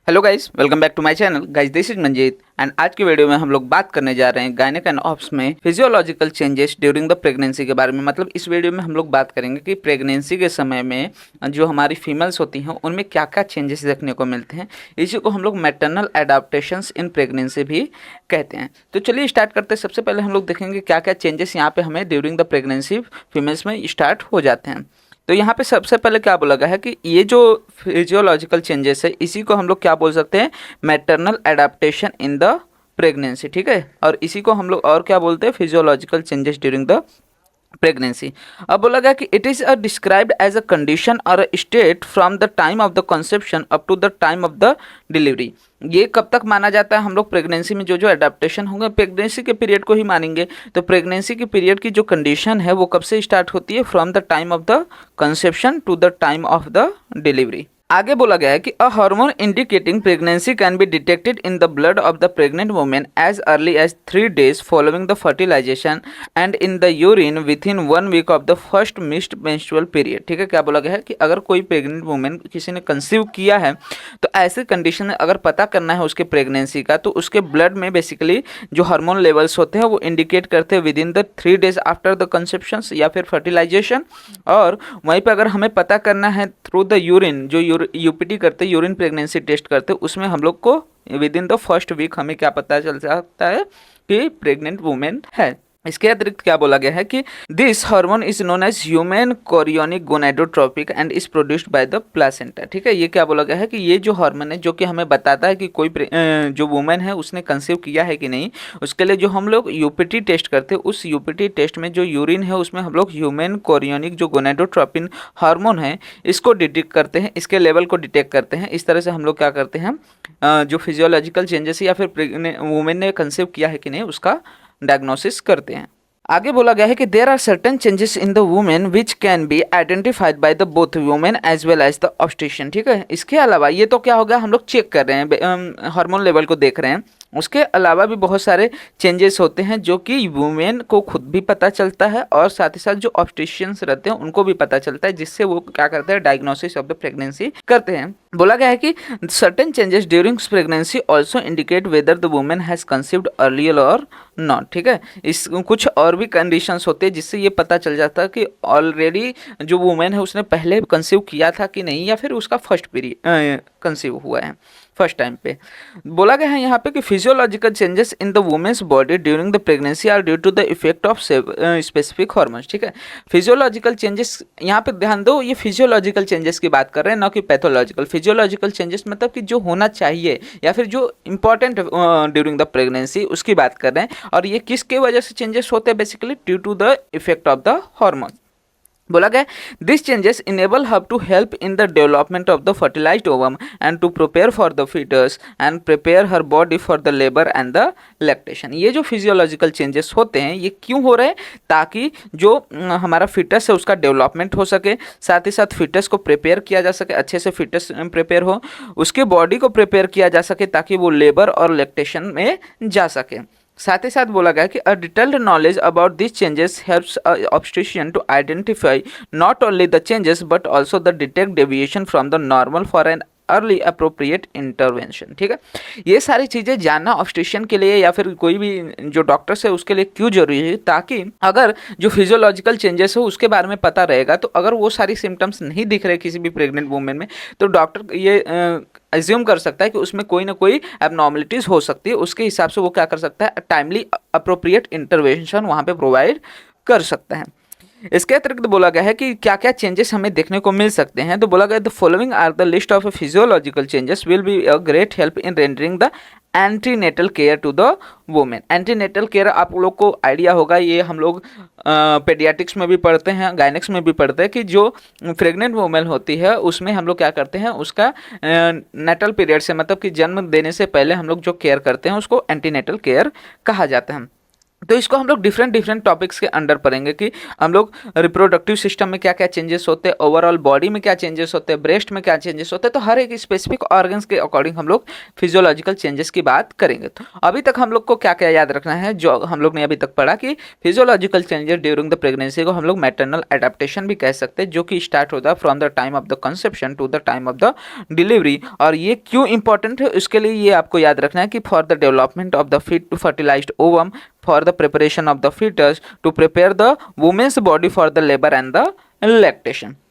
Hello guys, welcome back to my channel. Guys, this is Manjeet and आज की video में हम लोग बात करने जा रहे हैं गायनेक एंड ऑप्स में physiological changes during the pregnancy के बारे में। मतलब इस वीडियो में हम लोग बात करेंगे कि प्रेगनेंसी के समय में जो हमारी फीमेल्स होती हैं उनमें क्या क्या चेंजेस देखने को मिलते हैं। इसी को हम लोग मैटरनल एडाप्टेशंस इन प्रेगनेंसी भी कहते हैं। तो चलिए स्टार्ट करते हैं। सबसे पहले हम लोग देखेंगे क्या क्या चेंजेस यहाँ पे हमें ड्यूरिंग द प्रेगनेंसी फीमेल्स में स्टार्ट हो जाते हैं। तो यहाँ पे सबसे पहले क्या बोला गया है कि ये जो फिजियोलॉजिकल चेंजेस है इसी को हम लोग क्या बोल सकते हैं, maternal adaptation in the pregnancy. ठीक है, और इसी को हम लोग और क्या बोलते हैं, physiological changes during the pregnancy. अब बोला गया कि it is described as a condition or a state from the time of the conception up to the time of the delivery. ये कब तक माना जाता है, हम लोग प्रेगनेंसी में जो जो एडाप्टेशन होंगे प्रेगनेंसी के पीरियड को ही मानेंगे। तो प्रेगनेंसी के पीरियड की जो कंडीशन है वो कब से स्टार्ट होती है, from the time of the conception to the time of the delivery. आगे बोला गया है कि a hormone indicating pregnancy can be detected in the blood of the pregnant women as early as 3 days following the fertilisation and in the urine within 1 week of the first missed menstrual period. ठीक है, क्या बोला गया है कि अगर कोई pregnant women किसी ने कंसीव किया है तो ऐसे कंडीशन में अगर पता करना है उसके प्रेगनेंसी का, तो उसके ब्लड में बेसिकली जो हार्मोन लेवल्स होते हैं वो इंडिकेट करते हैं with in the 3 days after the conception या फिर फर्टिलाइजेशन। और वहीं पर अगर हमें पता करना है थ्रू द यूरिन, जो यूपीटी करते, यूरिन प्रेगनेंसी टेस्ट करते, उसमें हम लोग को with in the first week हमें क्या पता चल सकता है कि प्रेग्नेंट वुमेन है। इसके अतिरिक्त क्या बोला गया है कि this hormone is known as human chorionic gonadotropic and is produced by the placenta. ठीक है, ये क्या बोला गया है कि ये जो हार्मोन है जो कि हमें बताता है कि कोई जो वुमेन है उसने कंसीव किया है कि नहीं, उसके लिए जो हम लोग यूपीटी टेस्ट करते हैं, उस यूपीटी टेस्ट में जो यूरिन है उसमें हम लोग ह्यूमन कोरियोनिक जो गोनाडोट्रोपिन हार्मोन है इसको डिटेक्ट करते हैं, इसके लेवल को डिटेक्ट करते हैं। इस तरह से हम लोग क्या करते हैं, जो फिजियोलॉजिकल चेंजेस या फिर वुमेन ने कंसीव किया है कि नहीं उसका डायग्नोसिस करते हैं। आगे बोला गया है कि there are certain changes in the women which can be identified by the both women as well as the obstetrician. ठीक है, इसके अलावा ये तो क्या हो गया, हम लोग चेक कर रहे हैं, हार्मोन लेवल को देख रहे हैं। उसके अलावा भी बहुत सारे चेंजेस होते हैं जो कि वुमेन को खुद भी पता चलता है और साथ ही साथ जो ऑब्स्टेट्रिशियंस रहते हैं उनको भी पता चलता है, जिससे वो क्या करते हैं, डायग्नोसिस ऑफ द प्रेगनेंसी करते हैं। बोला गया है कि certain changes during pregnancy also indicate whether the women has conceived earlier और नॉट। ठीक है, इस कुछ और भी कंडीशंस होते हैं जिससे ये पता चल जाता है कि ऑलरेडी जो वुमेन है उसने पहले कंसीव किया था कि नहीं, या फिर उसका फर्स्ट पीरियड कंसीव हुआ है फर्स्ट टाइम पे। बोला गया है यहाँ पे कि physiological changes in the women's body during the pregnancy are due to the effect of specific hormones. ठीक है, फिजियोलॉजिकल चेंजेस यहाँ पे ध्यान दो, ये फिजियोलॉजिकल चेंजेस की बात कर रहे हैं, ना कि पैथोलॉजिकल। फिजियोलॉजिकल चेंजेस मतलब कि जो होना चाहिए या फिर जो इंपॉर्टेंट ड्यूरिंग द प्रेगनेंसी उसकी बात कर रहे हैं। और ये किसके वजह से चेंजेस होते हैं, basically due to the effect of the hormone. बोला गया this changes enable her to help in the development of the fertilised ovum and to prepare for the foetus and prepare her body for the labour and the lactation. ये जो physiological changes होते हैं ये क्यों हो रहे हैं, ताकि जो हमारा फिटस है उसका डेवलपमेंट हो सके, साथ ही साथ फिटस को प्रिपेयर किया जा सके, अच्छे से फिटस प्रिपेयर हो, उसके बॉडी को प्रिपेयर किया जा सके ताकि वो लेबर और लैक्टेशन में जा सके। साथ ही साथ बोला गया कि a detailed knowledge about this changes helps obstetrician to identify not only the changes but also the detect deviation from the normal for an early appropriate intervention. ठीक है, ये सारी चीज़ें जानना ऑब्स्टेट्रिशियन के लिए या फिर कोई भी जो डॉक्टर्स है उसके लिए क्यों जरूरी है, ताकि अगर जो फिजियोलॉजिकल चेंजेस हो उसके बारे में पता रहेगा, तो अगर वो सारी सिम्टम्स नहीं दिख रहे किसी भी प्रेग्नेंट वुमेन में, तो डॉक्टर ये एज्यूम कर सकता है कि उसमें कोई ना कोई एबनॉर्मलिटीज़ हो सकती है। उसके हिसाब से वो क्या कर सकता है, टाइमली अप्रोप्रिएट इंटरवेंशन वहाँ पे प्रोवाइड कर सकता है। इसके अतिरिक्त बोला गया है कि क्या क्या चेंजेस हमें देखने को मिल सकते हैं। तो बोला गया the following are the list of physiological changes will be a great help in rendering the antenatal care to the women. Antenatal care आप लोग को आइडिया होगा, ये हम लोग पेडियाट्रिक्स में भी पढ़ते हैं, गायनेक्स में भी पढ़ते हैं कि जो प्रेग्नेंट वुमेन होती है उसमें हम लोग क्या करते हैं, उसका नेटल पीरियड से मतलब कि जन्म देने से पहले हम लोग जो केयर करते हैं उसको एंटीनेटल केयर कहा जाता है। तो इसको हम लोग डिफरेंट डिफरेंट टॉपिक्स के अंडर पढ़ेंगे कि हम लोग रिप्रोडक्टिव सिस्टम में क्या क्या चेंजेस होते हैं, ओवरऑल बॉडी में क्या चेंजेस होते हैं, ब्रेस्ट में क्या चेंजेस होते हैं। तो हर एक स्पेसिफिक ऑर्गन्स के अकॉर्डिंग हम लोग फिजियोलॉजिकल चेंजेस की बात करेंगे। तो अभी तक हम लोग को क्या क्या याद रखना है, जो हम लोग ने अभी तक पढ़ा कि physiological changes during the pregnancy को हम लोग मैटरनल एडेप्टेशन भी कह सकते हैं, जो कि स्टार्ट होता है from the time of the conception to the time of the delivery. और ये क्यों इंपॉर्टेंट है, उसके लिए ये आपको याद रखना है कि for the development of the fit to fertilised ovum, for the preparation of the fetus, to prepare the woman's body for the labor and the lactation।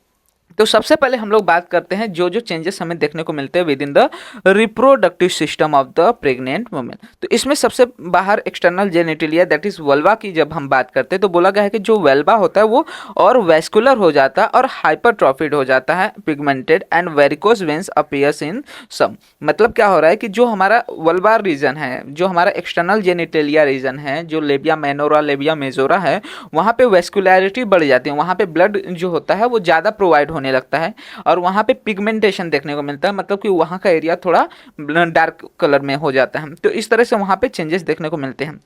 तो सबसे पहले हम लोग बात करते हैं जो जो चेंजेस हमें देखने को मिलते हैं with in the reproductive system of the pregnant women. तो इसमें सबसे बाहर external genitalia that is vulva की जब हम बात करते हैं तो बोला गया है कि जो वेल्वा होता है वो और वेस्कुलर हो जाता है और हाइपरट्रॉफिड हो जाता है, pigmented and varicose veins appears in some. मतलब क्या हो रहा है कि जो हमारा वल्वार रीजन है, जो हमारा एक्सटर्नल जेनिटलिया रीजन है, जो लेबिया माइनोरा लेबिया मेजोरा है, वहाँ पे वेस्कुलरिटी बढ़ जाती है, वहाँ पे ब्लड जो होता है वो ज़्यादा प्रोवाइड होने लगता है और वहाँ पे पिगमेंटेशन देखने को मिलता है, मतलब कि वहाँ का एरिया थोड़ा डार्क कलर में हो जाता है। तो इस तरह से वहाँ पे चेंजेस देखने को मिलते हैं।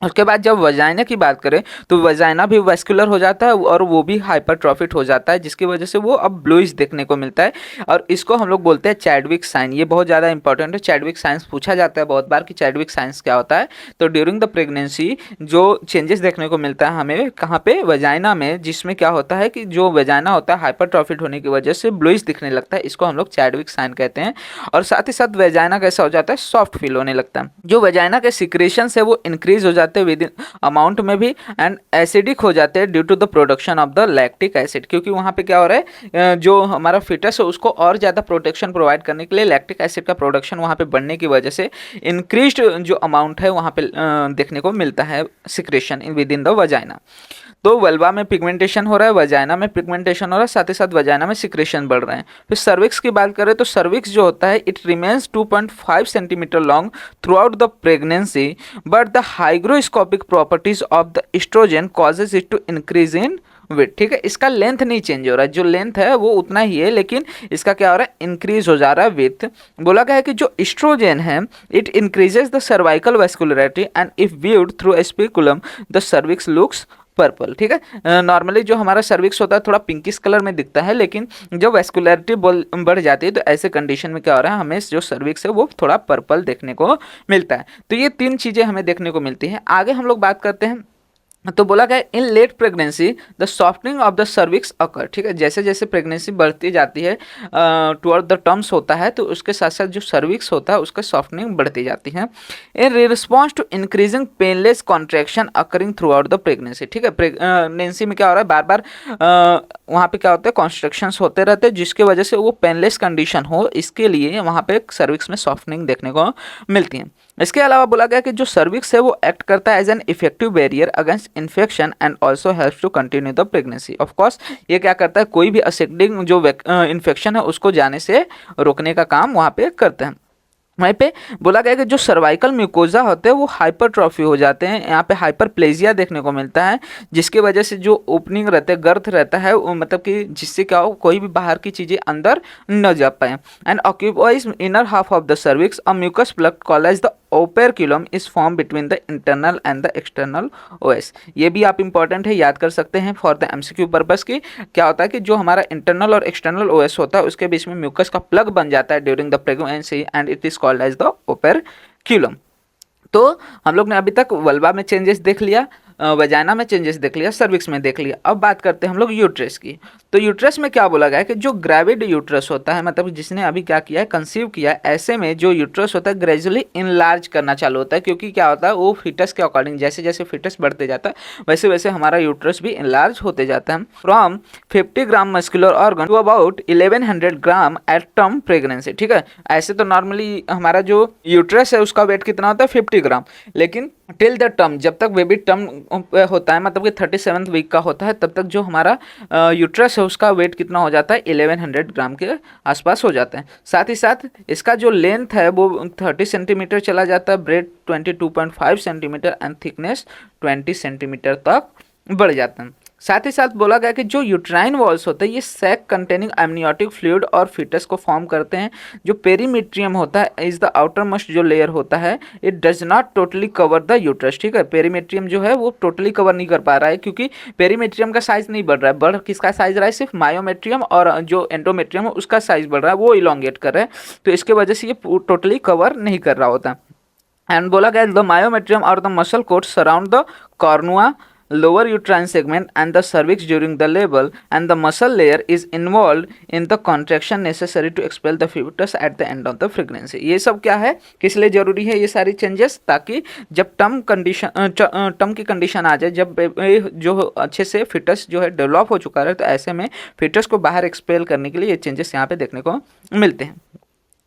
उसके बाद जब वजाइना की बात करें तो वजाइना भी वेस्कुलर हो जाता है और वो भी हाइपरट्रॉफिड हो जाता है, जिसकी वजह से वो अब ब्लूइश देखने को मिलता है और इसको हम लोग बोलते हैं चैडविक साइन। ये बहुत ज़्यादा इंपॉर्टेंट है, चैडविक साइंस पूछा जाता है बहुत बार कि चैडविक साइंस क्या होता है। तो ड्यूरिंग द प्रेगनेंसी जो चेंजेस देखने को मिलता है हमें कहाँ पे, वजाइना में, जिसमें क्या होता है कि जो वजाइना होता है हाइपरट्रॉफिड होने की वजह से ब्लूइश दिखने लगता है, इसको हम लोग चैडविक साइन कहते हैं। और साथ ही साथ वजाइना कैसा हो जाता है, सॉफ्ट फील होने लगता है। जो वजाइना के सिक्रेशन है वो इंक्रीज हो जाते हैं विद इन अमाउंट में भी एंड एसिडिक हो जाते हैं due to the production of the lactic acid, क्योंकि वहाँ पे क्या हो रहा है जो हमारा फिटस है उसको और ज़्यादा प्रोटेक्शन प्रोवाइड करने के लिए लैक्टिक एसिड का प्रोडक्शन वहाँ पे बढ़ने की वजह से इंक्रीज्ड जो अमाउंट है वहाँ पे देखने को मिलता है secretion with in the vagina. तो वल्वा में पिगमेंटेशन हो रहा है, वजाइना में पिगमेंटेशन हो रहा है, साथ ही साथ वजाइना में सिक्रेशन बढ़ रहे हैं। फिर सर्विक्स की बात करें तो सर्विक्स जो होता है it remains 2.5 centimetre long throughout the pregnancy but the hygroscopic properties of the oestrogen causes it to increase in weight. ठीक है, इसका लेंथ नहीं चेंज हो रहा है, जो लेंथ है वो उतना ही है, लेकिन इसका क्या हो रहा है, इंक्रीज हो जा रहा है विथ। बोला गया है कि जो एस्ट्रोजन है it increases the cervical vascularity and if viewed through a speculum the cervix looks purple. ठीक है, नॉर्मली जो हमारा सर्विक्स होता है थोड़ा पिंकिश कलर में दिखता है, लेकिन जब वेस्कुलरिटी बढ़ जाती है तो ऐसे कंडीशन में क्या हो रहा है, हमें जो सर्विक्स है वो थोड़ा पर्पल देखने को मिलता है। तो ये तीन चीज़ें हमें देखने को मिलती हैं। आगे हम लोग बात करते हैं तो बोला गया in late pregnancy the softening of the cervix occur. ठीक है, जैसे जैसे प्रेगनेंसी बढ़ती जाती है टुवर्ड द टर्म्स होता है तो उसके साथ साथ जो सर्विक्स होता है उसका सॉफ्टनिंग बढ़ती जाती है in response to increasing painless contraction occurring throughout the pregnancy. ठीक है, प्रेगनेंसी में क्या हो रहा है, बार बार वहाँ पे क्या होता है, कॉन्स्ट्रक्शंस होते रहते हैं जिसकी वजह से वो पेनलेस कंडीशन हो, इसके लिए वहाँ पे सर्विक्स में सॉफ्टनिंग देखने को मिलती है। इसके अलावा बोला गया कि जो सर्विक्स है वो एक्ट करता है as an effective barrier against infection and also helps to continue the pregnancy. Of course ये क्या करता है, कोई भी असेप्टिक जो इन्फेक्शन है उसको जाने से रोकने का काम वहाँ पे करते हैं। वहीं पे बोला गया कि जो सर्वाइकल म्यूकोजा होते हैं वो हाइपरट्रॉफी हो जाते हैं, यहाँ पे हाइपरप्लेजिया देखने को मिलता है, जिसकी वजह से जो ओपनिंग रहते हैं, गर्थ रहता है, मतलब कि जिससे क्या हो कोई भी बाहर की चीज़ें अंदर न जा पाए। And occupies inner half of the cervix a mucus plug called as the operculum is form between the internal and the external os. ये भी आप इंपॉर्टेंट है, याद कर सकते हैं फॉर द एमसीक्यू पर्पस की। क्या होता है कि जो हमारा इंटरनल और एक्सटर्नल ओएस होता है उसके बीच में म्यूकस का प्लग बन जाता है during the pregnancy and it is called as the operculum. तो हम लोग ने अभी तक वल्वा में चेंजेस देख लिया, वजाइना में चेंजेस देख लिया, सर्विक्स में देख लिया। अब बात करते हैं हम लोग यूट्रस की। तो यूट्रस में क्या बोला गया है कि जो ग्रेविड यूट्रस होता है, मतलब जिसने अभी क्या किया है, कंसीव किया है, ऐसे में जो यूट्रस होता है ग्रेजुअली इनलार्ज करना चालू होता है, क्योंकि क्या होता है वो फिटस के अकॉर्डिंग जैसे जैसे फिटस बढ़ते जाता है वैसे वैसे हमारा यूट्रस भी इनलार्ज होते जाता है। From 50 gram muscular organ to about 1100 gram at term pregnancy. ठीक है, ऐसे तो नॉर्मली हमारा जो यूट्रस है उसका वेट कितना होता है 50 ग्राम, लेकिन टिल द टर्म, जब तक बेबी टर्म होता है, मतलब कि 37th वीक का होता है, तब तक जो हमारा यूट्रस है उसका वेट कितना हो जाता है 1100 ग्राम के आसपास हो जाता है। साथ ही साथ इसका जो लेंथ है वो 30 सेंटीमीटर चला जाता है, bread 22.5 centimetre and thickness 20 centimetre तक बढ़ जाता है। साथ ही साथ बोला गया कि जो यूट्राइन वॉल्स होते हैं ये सैक कंटेनिंग एमनियोटिक फ्लूइड और फीटस को फॉर्म करते हैं। जो पेरीमेट्रियम होता है इज द आउटर मोस्ट जो लेयर होता है, it does not totally cover the uterus. ठीक है, पेरीमेट्रियम जो है वो टोटली कवर नहीं कर पा रहा है, क्योंकि पेरीमेट्रियम का साइज नहीं बढ़ रहा है। बढ़ किसका साइज रहा है? सिर्फ मायोमेट्रियम और जो एंडोमेट्रियम है उसका साइज बढ़ रहा है, वो इलोंगेट कर रहा है, तो इसके वजह से ये टोटली कवर नहीं कर रहा होता। एंड बोला गया द मायोमेट्रियम और the muscle coat surround the cornua, lower uterine segment and the cervix during the labor, and the muscle layer is involved in the contraction necessary to expel the fetus at the end of the pregnancy। ये सब क्या है, किस लिए जरूरी है ये सारी चेंजेस? ताकि जब टर्म की कंडीशन आ जाए, जब जो अच्छे से फिटस जो है डेवलप हो चुका है, तो ऐसे में फिटस को बाहर एक्सपेल करने के लिए ये चेंजेस यहाँ पे देखने को मिलते हैं।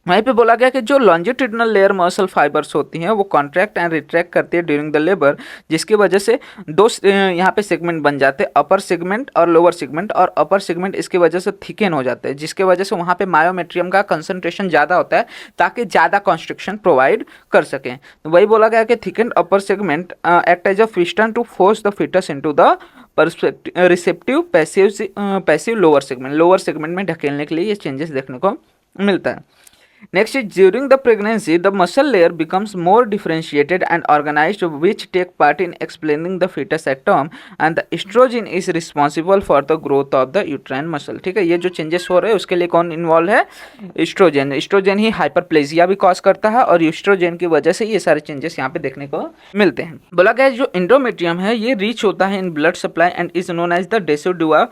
वहीं पे बोला गया कि जो लॉन्जिट्यूडिनल लेयर मसल फाइबर्स होती हैं वो कॉन्ट्रैक्ट एंड रिट्रैक्ट करती है ड्यूरिंग द लेबर, जिसकी वजह से दो यहाँ पे सेगमेंट बन जाते हैं, अपर सेगमेंट और लोअर सेगमेंट। और अपर सेगमेंट इसकी वजह से थिकन हो जाते हैं, जिसके वजह से वहाँ पे मायोमेट्रियम का कंसंट्रेशन ज़्यादा होता है ताकि ज़्यादा कॉन्स्ट्रिक्शन प्रोवाइड कर सकें। तो वही बोला गया कि thicken upper segment act as a piston to force the foetus into the receptive passive lower segment. Lower segment में ढकेलने के लिए ये चेंजेस देखने को मिलता है। Next is during the pregnancy, the muscle layer becomes more differentiated and organized, which take part in explaining the fetus at term, and the estrogen is responsible for the growth of the uterine muscle। ठीक है, ये जो changes हो रहे हैं उसके लिए कौन इन्वॉल्व है? एस्ट्रोजन। एस्ट्रोजन ही हाइपरप्लेजिया भी कॉज करता है और एस्ट्रोजन की वजह से ये सारे चेंजेस यहाँ पे देखने को मिलते हैं। बोला गया जो एंडोमेट्रियम है ये रीच होता है in blood supply and is known as the decidua,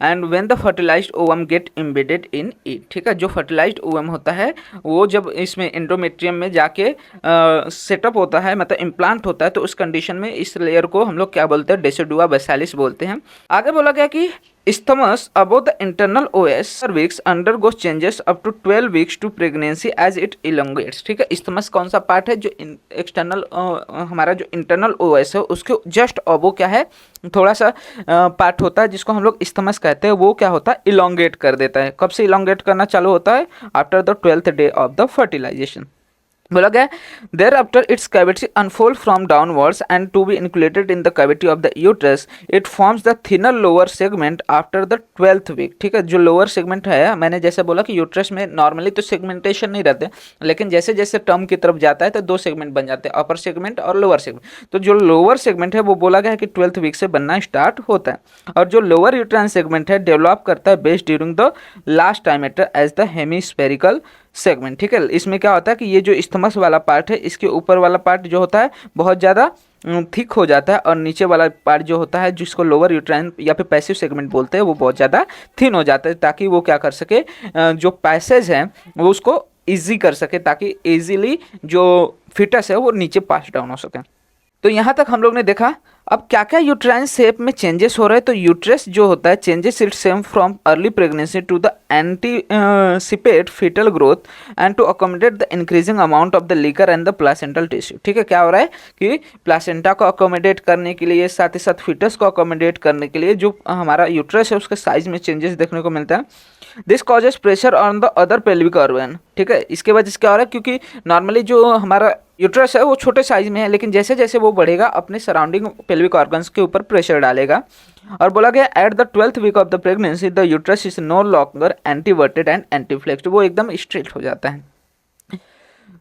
and when the fertilised ovum get embedded in it. ठीक है, जो फर्टिलाइज्ड ओवम होता है वो जब इसमें एंडोमेट्रियम में जाके सेटअप होता है, मतलब इम्प्लांट होता है, तो उस कंडीशन में इस लेयर को हम लोग क्या बोलते हैं? डेसिडुआ बेसालिस बोलते हैं। आगे बोला गया कि isthmus above the internal OS cervix undergoes changes up to 12 weeks to pregnancy as it elongates। ठीक है, isthmus कौन सा पार्ट है? जो एक्सटर्नल हमारा जो इंटरनल OS है उसके जस्ट अबो क्या है, थोड़ा सा पार्ट होता है जिसको हम लोग isthmus कहते हैं, वो क्या होता है? इलोंगेट कर देता है। कब से इलोंगेट करना चालू होता है? After the 12th day of the fertilisation. बोला गया thereafter its cavity unfold from downwards and to be included in the cavity of the uterus, it forms the thinner lower segment after the 12th week. ठीक है, जो lower segment है, मैंने जैसे बोला कि यूट्रस में नॉर्मली तो सेगमेंटेशन नहीं रहते, लेकिन जैसे जैसे टर्म की तरफ जाता है तो दो सेगमेंट बन जाते हैं, अपर सेगमेंट और लोअर सेगमेंट। तो जो लोअर सेगमेंट है वो बोला गया है कि 12th वीक से बनना स्टार्ट होता है, और जो लोअर यूट्राइन सेगमेंट है डेवलप करता है best during the last trimester as the hemispherical segment. ठीक है, इसमें क्या होता है कि ये जो इस्थमस वाला पार्ट है इसके ऊपर वाला पार्ट जो होता है बहुत ज़्यादा थिक हो जाता है, और नीचे वाला पार्ट जो होता है जिसको लोअर यूट्राइन या फिर पैसिव सेगमेंट बोलते हैं वो बहुत ज़्यादा थिन हो जाता है, ताकि वो क्या कर सके, जो पैसेज हैं वो उसको ईजी कर सके, ताकि ईजीली जो फिटस है वो नीचे पास डाउन हो सके। तो यहाँ तक हम लोग ने देखा। अब क्या क्या यूट्राइन शेप में चेंजेस हो रहे हैं? तो यूट्रस जो होता है changes it same from early pregnancy to the anticipate foetal growth and to accommodate the increasing amount of the liquor and the placental tissue. ठीक है, क्या हो रहा है कि प्लासेंटा को अकोमोडेट करने के लिए, साथ ही साथ फीटस को अकोमोडेट करने के लिए जो हमारा यूट्रस है उसके साइज में चेंजेस देखने को मिलता है। This causes pressure on the other pelvic organ. ठीक है, इसके वजह से क्या हो रहा है, क्योंकि नॉर्मली जो हमारा यूट्रस है वो छोटे साइज में है, लेकिन जैसे जैसे वो बढ़ेगा अपने सराउंडिंग पेल्विक ऑर्गन्स के ऊपर प्रेशर डालेगा। और बोला गया at the 12th week of the pregnancy the uterus is no longer anteverted and anteflexed, वो एकदम स्ट्रेट हो जाता है।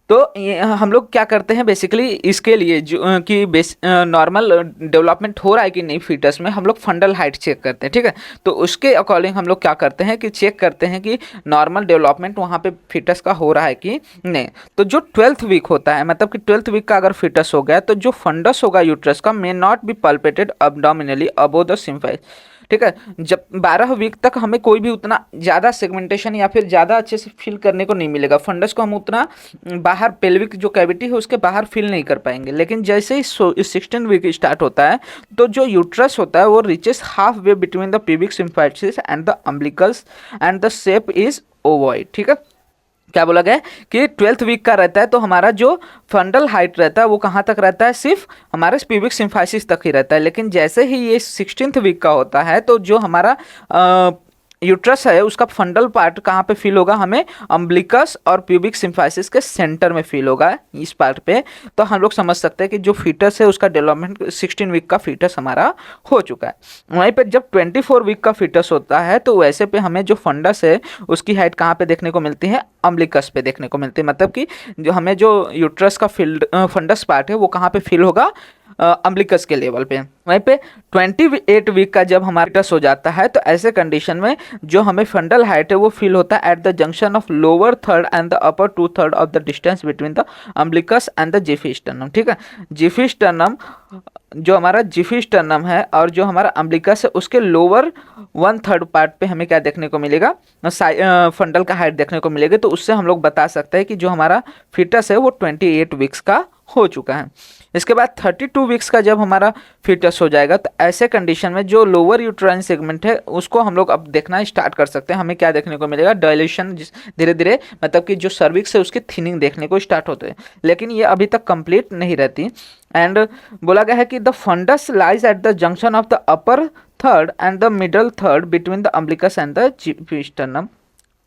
तो ये हम लोग क्या करते हैं बेसिकली इसके लिए जो कि नॉर्मल डेवलपमेंट हो रहा है कि नहीं फीटस में, हम लोग फंडल हाइट चेक करते हैं। ठीक है, तो उसके अकॉर्डिंग हम लोग क्या करते हैं कि चेक करते हैं कि नॉर्मल डेवलपमेंट वहाँ पे फीटस का हो रहा है कि नहीं। तो जो 12th वीक होता है, मतलब कि 12th वीक का अगर फीटस हो गया तो जो फंडस होगा यूट्रस का may not be palpated abdominally above the symphysis. ठीक है, जब 12 वीक तक हमें कोई भी उतना ज़्यादा सेगमेंटेशन या फिर ज़्यादा अच्छे से फील करने को नहीं मिलेगा, फंडस को हम उतना बाहर पेल्विक जो कैविटी है उसके बाहर फील नहीं कर पाएंगे। लेकिन जैसे ही 16 वीक स्टार्ट होता है तो जो यूट्रस होता है वो reaches half way between the pubic symphysis and the umbilicus and the shape is ovoid. ठीक है, क्या बोला गया कि 12th वीक का रहता है तो हमारा जो फंडल हाइट रहता है वो कहाँ तक रहता है, सिर्फ हमारे प्यूबिक सिम्फाइसिस तक ही रहता है। लेकिन जैसे ही ये 16th वीक का होता है तो जो हमारा यूट्रस है उसका फंडल पार्ट कहाँ पे फील होगा, हमें अम्बिलिकस और प्यूबिक सिम्फाइसिस के सेंटर में फील होगा इस पार्ट पे। तो हम लोग समझ सकते हैं कि जो फीटस है उसका डेवलपमेंट 16 वीक का फीटस हमारा हो चुका है। वहीं पे जब 24 वीक का फीटस होता है तो वैसे पे हमें जो फंडस है उसकी हाइट कहाँ पे देखने को मिलती है, अम्बिलिकस पे देखने को मिलती है। मतलब कि जो हमें जो यूट्रस का फंडस पार्ट है वो कहाँ पे फील होगा, अम्बिलिकस के लेवल पे। वहीं पे 28 वीक का जब हमारा टस हो जाता है तो ऐसे कंडीशन में जो हमें फंडल हाइट है वो फील होता है eight the junction of lower third and the upper 2/3 of the distance between the umbilicus and the Zifi sternum. ठीक है, जिफी स्टर्नम जो हमारा जिफी स्टर्नम है और जो हमारा अम्बिलिकस है उसके लोअर 1/3 पार्ट पे हमें क्या देखने को मिलेगा, फंडल का हाइट देखने को मिलेगी। तो उससे हम लोग बता सकते हैं कि जो हमारा फिटस है वो 28 वीक्स का हो चुका है। इसके बाद 32 वीक्स का जब हमारा फिटस हो जाएगा तो ऐसे कंडीशन में जो लोअर यूट्राइन सेगमेंट है उसको हम लोग अब देखना स्टार्ट कर सकते हैं। हमें क्या देखने को मिलेगा, डायलेशन धीरे धीरे, मतलब कि जो सर्विक्स है उसकी थिनिंग देखने को स्टार्ट होते हैं, लेकिन ये अभी तक कंप्लीट नहीं रहती। एंड बोला गया है कि the fundus lies at the junction of the upper third and the middle third between the umbilicus and the xiphi.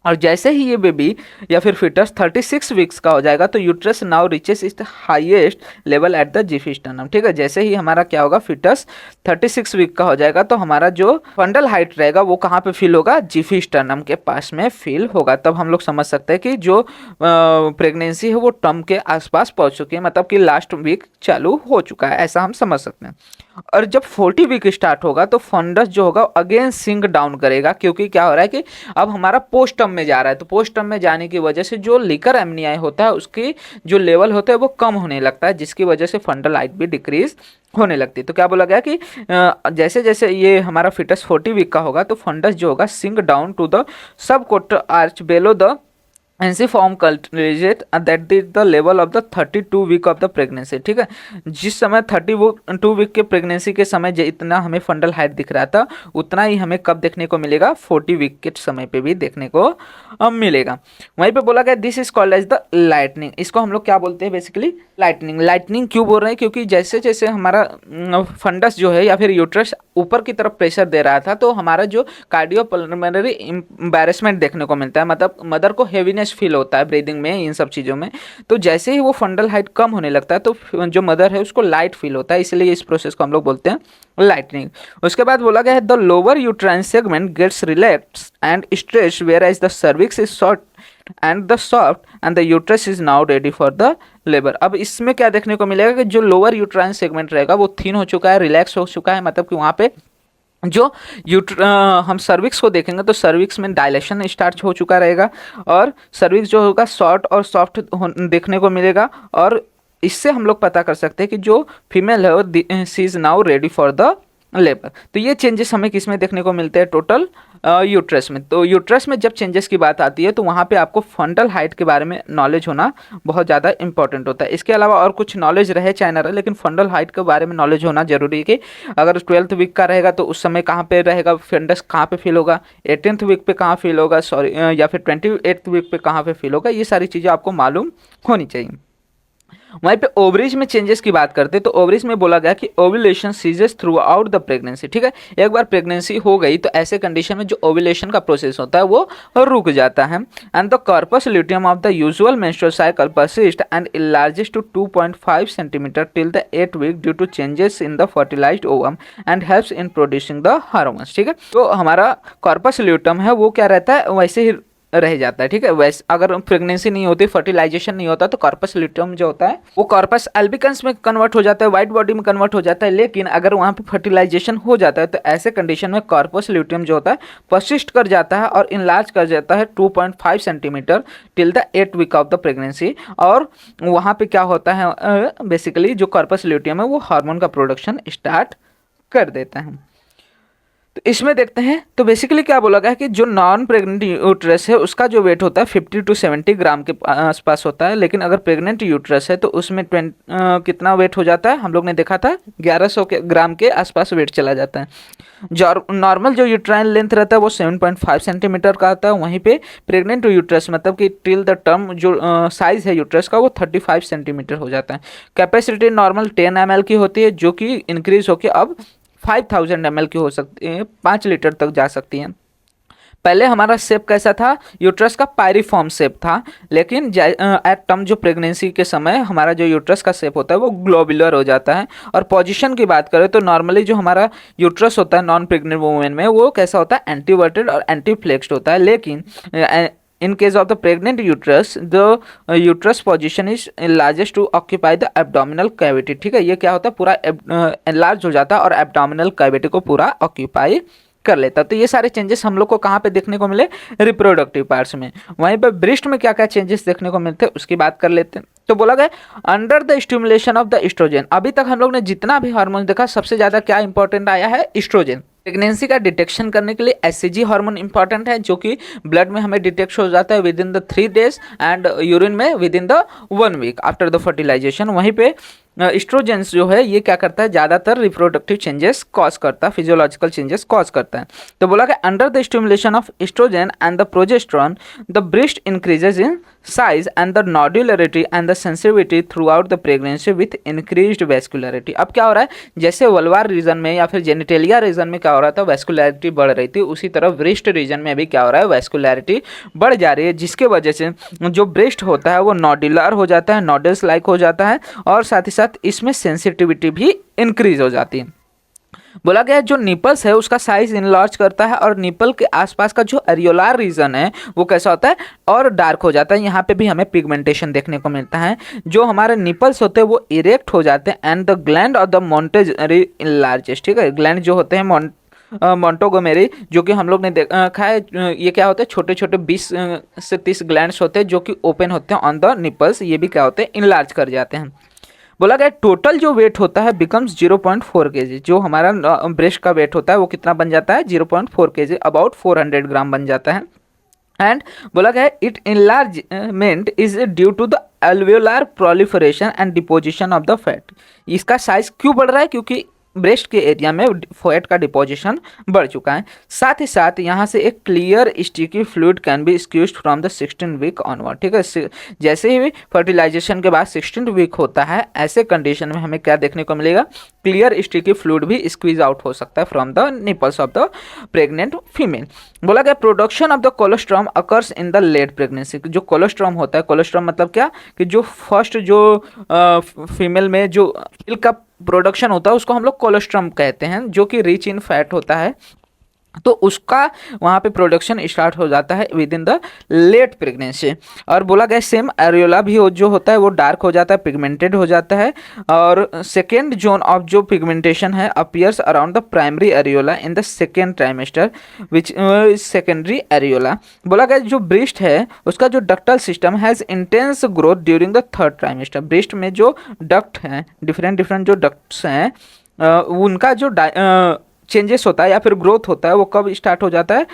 और जैसे ही ये बेबी या फिर फिटस 36 वीक्स का हो जाएगा तो uterus now reaches is the highest level at the Zifi sternum. ठीक है, जैसे ही हमारा क्या होगा, फिटस 36 वीक का हो जाएगा तो हमारा जो फंडल हाइट रहेगा वो कहाँ पे फील होगा, जिफी स्टर्नम के पास में फील होगा। तब हम लोग समझ सकते हैं कि जो प्रेगनेंसी है वो टर्म के आसपास पहुंच चुकी है, मतलब कि लास्ट वीक चालू हो चुका है, ऐसा हम समझ सकते हैं। और जब 40 वीक स्टार्ट होगा तो फंडस जो होगा अगेन सिंक डाउन करेगा, क्योंकि क्या हो रहा है कि अब हमारा पोस्ट टर्म में जा रहा है। तो पोस्ट टर्म में जाने की वजह से जो लिकर एमनियाई होता है उसकी जो लेवल होता है वो कम होने लगता है, जिसकी वजह से फंडल हाइट भी डिक्रीज होने लगती है। तो क्या बोला गया कि जैसे जैसे ये हमारा फिटस 40 वीक का होगा तो फंडस जो होगा sink down to the subcostal arch below the ensiform cartilage that is the level of the 32 week of the pregnancy. ठीक है, जिस समय 32 वीक के प्रेगनेंसी के समय इतना हमें फंडल हाइट दिख रहा था उतना ही हमें कब देखने को मिलेगा, 40 वीक के समय पे भी देखने को मिलेगा। वहीं पे बोला गया this is called as the lightening. इसको हम लोग क्या बोलते हैं, बेसिकली लाइटनिंग। लाइटनिंग क्यों बोल रहे हैं, क्योंकि जैसे जैसे हमारा फंडस जो है या फिर यूट्रस ऊपर की तरफ प्रेशर दे रहा था तो हमारा जो कार्डियोपल्मोनरी एम्बैरेसमेंट देखने को मिलता है, मतलब मदर को हेवीनेस फील होता है ब्रीदिंग में, इन सब चीज़ों में। तो जैसे ही वो फंडल हाइट कम होने लगता है तो जो मदर है उसको लाइट फील होता है, इसलिए इस प्रोसेस को हम लोग बोलते हैं लाइटनिंग। उसके बाद बोला गया है the lower uterine segment gets relax and stretch whereas the cervix is short and the soft and the uterus is now ready for the labour. अब इसमें क्या देखने को मिलेगा कि जो लोअर यूट्राइन सेगमेंट रहेगा वो थिन हो चुका है, रिलैक्स हो चुका है, मतलब कि वहाँ पे जो हम सर्विक्स को देखेंगे तो सर्विक्स में डायलेशन स्टार्ट हो चुका रहेगा और सर्विक्स जो होगा शॉर्ट और सॉफ्ट देखने को मिलेगा। और इससे हम लोग पता कर सकते हैं कि जो फीमेल है she is now ready for the labour. तो ये चेंजेस हमें किस में देखने को मिलते हैं, टोटल यूट्रस में। तो यूट्रस में जब चेंजेस की बात आती है तो वहाँ पे आपको फंडल हाइट के बारे में नॉलेज होना बहुत ज़्यादा इंपॉर्टेंट होता है। इसके अलावा और कुछ नॉलेज रहे चाहे ना रहे, लेकिन फंडल हाइट के बारे में नॉलेज होना जरूरी है कि अगर 12th वीक का रहेगा तो उस समय कहाँ पे रहेगा फंडस, कहाँ पे फील होगा, 18th वीक पे कहाँ फील होगा, सॉरी या फिर 28th वीक पे कहाँ पे फील होगा, ये सारी चीज़ें आपको मालूम होनी चाहिए। वहीं पे ओवरेज में चेंजेस की बात करते हैं तो ओवरेज में बोला गया कि ovulation ceases throughout the pregnancy. ठीक है, एक बार प्रेगनेंसी हो गई तो ऐसे कंडीशन में जो ओव्यूलेशन का प्रोसेस होता है वो रुक जाता है। And the corpus luteum of the usual menstrual cycle persist and enlarges to 2.5 centimetre till the 8 week due to changes in the fertilised ovum and helps in producing the hormones. ठीक है, तो हमारा कॉर्पस ल्यूटियम है वो क्या रहता है, वैसे ही रह जाता है। ठीक है, वैसे अगर प्रेगनेंसी नहीं होती, फर्टिलाइजेशन नहीं होता तो कॉर्पस ल्यूटियम जो होता है वो कॉर्पस अल्बिकन्स में कन्वर्ट हो जाता है, व्हाइट बॉडी में कन्वर्ट हो जाता है। लेकिन अगर वहाँ पे फर्टिलाइजेशन हो जाता है तो ऐसे कंडीशन में कॉर्पस ल्यूटियम जो होता है परसिस्ट कर जाता है और इनलार्ज कर जाता है 2.5 centimetre till the 8 week of the pregnancy. और वहाँ पे क्या होता है, बेसिकली जो कॉर्पस ल्यूटियम है वो हार्मोन का प्रोडक्शन स्टार्ट कर देता है। तो इसमें देखते हैं तो बेसिकली क्या बोला गया है कि जो नॉन प्रेग्नेंट यूट्रस है उसका जो वेट होता है 50 to 70 ग्राम के आसपास होता है, लेकिन अगर प्रेग्नेंट यूट्रस है तो उसमें कितना वेट हो जाता है, हम लोग ने देखा था 1100 ग्राम के आसपास वेट चला जाता है। जो नॉर्मल जो यूट्राइन लेंथ रहता है वो 7.5 सेंटीमीटर का आता है, वहीं पे प्रेग्नेंट यूट्रस मतलब कि टिल द टर्म जो साइज है यूट्रस का वो 35 सेंटीमीटर हो जाता है। कैपेसिटी नॉर्मल 10 ml की होती है जो कि इंक्रीज होकर अब 5000 ml की हो सकती है, 5 लीटर तक जा सकती है। पहले हमारा शेप कैसा था, यूट्रस का पायरिफॉर्म शेप था, लेकिन एट टर्म जो प्रेगनेंसी के समय हमारा जो यूट्रस का शेप होता है वो ग्लोबुलर हो जाता है। और पोजीशन की बात करें तो नॉर्मली जो हमारा यूट्रस होता है नॉन प्रेग्नेंट वुमेन में वो कैसा होता है, एंटीवर्टेड और एंटीफ्लेक्स्ड होता है। लेकिन in case of the pregnant uterus, the uterus position is largest to occupy the abdominal cavity। ठीक है, ये क्या होता है, पूरा enlarge हो जाता है और abdominal cavity को पूरा ऑक्यूपाई कर लेता। तो ये सारे चेंजेस हम लोग को कहाँ पे देखने को मिले, रिप्रोडक्टिव पार्ट्स में। वहीं पे ब्रेस्ट में क्या क्या चेंजेस देखने को मिलते हैं उसकी बात कर लेते हैं। तो बोला गया under the stimulation of the oestrogen. अभी तक हम लोग ने जितना भी हार्मोन देखा सबसे ज्यादा क्या इंपॉर्टेंट आया है, एस्ट्रोजन। प्रेगनेंसी का डिटेक्शन करने के लिए एससीजी हार्मोन इंपॉर्टेंट है, जो कि ब्लड में हमें डिटेक्ट हो जाता है with in the 3 days and urine में with in the 1 week after the fertilisation. वहीं पे एस्ट्रोजेंस जो है ये क्या करता है, ज़्यादातर रिप्रोडक्टिव चेंजेस कॉज करता है, फिजियोलॉजिकल चेंजेस कॉज करता है। तो बोला कि under the stimulation of oestrogen and the progesterone the breast increases in size and the nodularity and the sensitivity throughout the pregnancy with increased vascularity. अब क्या हो रहा है, जैसे वल्वार रीजन में या फिर जेनिटेलिया रीजन में क्या हो रहा था, वेस्कुलरिटी बढ़ रही थी, उसी तरह ब्रेस्ट रीजन में भी क्या हो रहा है, वेस्कुलरिटी बढ़ जा रही है, जिसके वजह से जो ब्रेस्ट होता है वो नॉड्यूलर हो जाता है, नॉडल्स लाइक हो जाता है, और साथ ही साथ इसमें सेंसिटिविटी भी इंक्रीज हो जाती है। बोला गया जो निपल्स है उसका साइज इनलार्ज करता है और निपल के आसपास का जो एरियोलार रीजन है वो कैसा होता है, और डार्क हो जाता है। यहाँ पे भी हमें पिगमेंटेशन देखने को मिलता है। जो हमारे निपल्स होते हैं वो इरेक्ट हो जाते हैं and the gland of the Montgomery enlarges. ठीक है, ग्लैंड जो होते हैं मोंटोगोमेरी, जो कि हम लोग ने देखा है, ये क्या होते हैं, छोटे छोटे 20 से 30 ग्लैंड्स होते हैं जो कि ओपन होते हैं ऑन द निपल्स, ये भी क्या होते हैं, इनलार्ज कर जाते हैं। बोला गया टोटल जो वेट होता है बिकम्स 0.4 kg। जो हमारा ब्रेस्ट का वेट होता है वो कितना बन जाता है, 0.4 kg, अबाउट 400 ग्राम बन जाता है। एंड बोला गया it enlargement is due to the alveolar proliferation and deposition of the fat. इसका साइज क्यों बढ़ रहा है, क्योंकि ब्रेस्ट के एरिया में फैट का डिपोजिशन बढ़ चुका है। साथ ही साथ यहाँ से एक clear sticky fluid can be squeezed from the 16 week onward. ठीक है, जैसे ही फर्टिलाइजेशन के बाद 16 वीक होता है, ऐसे कंडीशन में हमें क्या देखने को मिलेगा, क्लियर स्टिकी फ्लूइड भी स्क्वीज आउट हो सकता है from the nipples of the pregnant female. बोला गया production of the colostrum occurs in the late pregnancy. जो कोलेस्ट्रॉम होता है, कोलेस्ट्रॉम मतलब क्या, कि जो फर्स्ट जो फीमेल में जो मिल्क का प्रोडक्शन होता है उसको हम लोग कोलेस्ट्रॉम कहते हैं, जो कि रिच इन फैट होता है। तो उसका वहाँ पे प्रोडक्शन स्टार्ट हो जाता है with in the late pregnancy. और बोला गया सेम एरियोला भी जो होता है वो डार्क हो जाता है, पिगमेंटेड हो जाता है। और सेकेंड जोन ऑफ जो पिगमेंटेशन है appears around the primary areola in the second trimester which secondary areola. बोला गया जो ब्रेस्ट है उसका जो ductal system has intense growth during the third trimester. Breast में जो डक्ट हैं, डिफरेंट जो डक्ट्स हैं, उनका जो चेंजेस होता है या फिर ग्रोथ होता है वो कब स्टार्ट हो जाता है,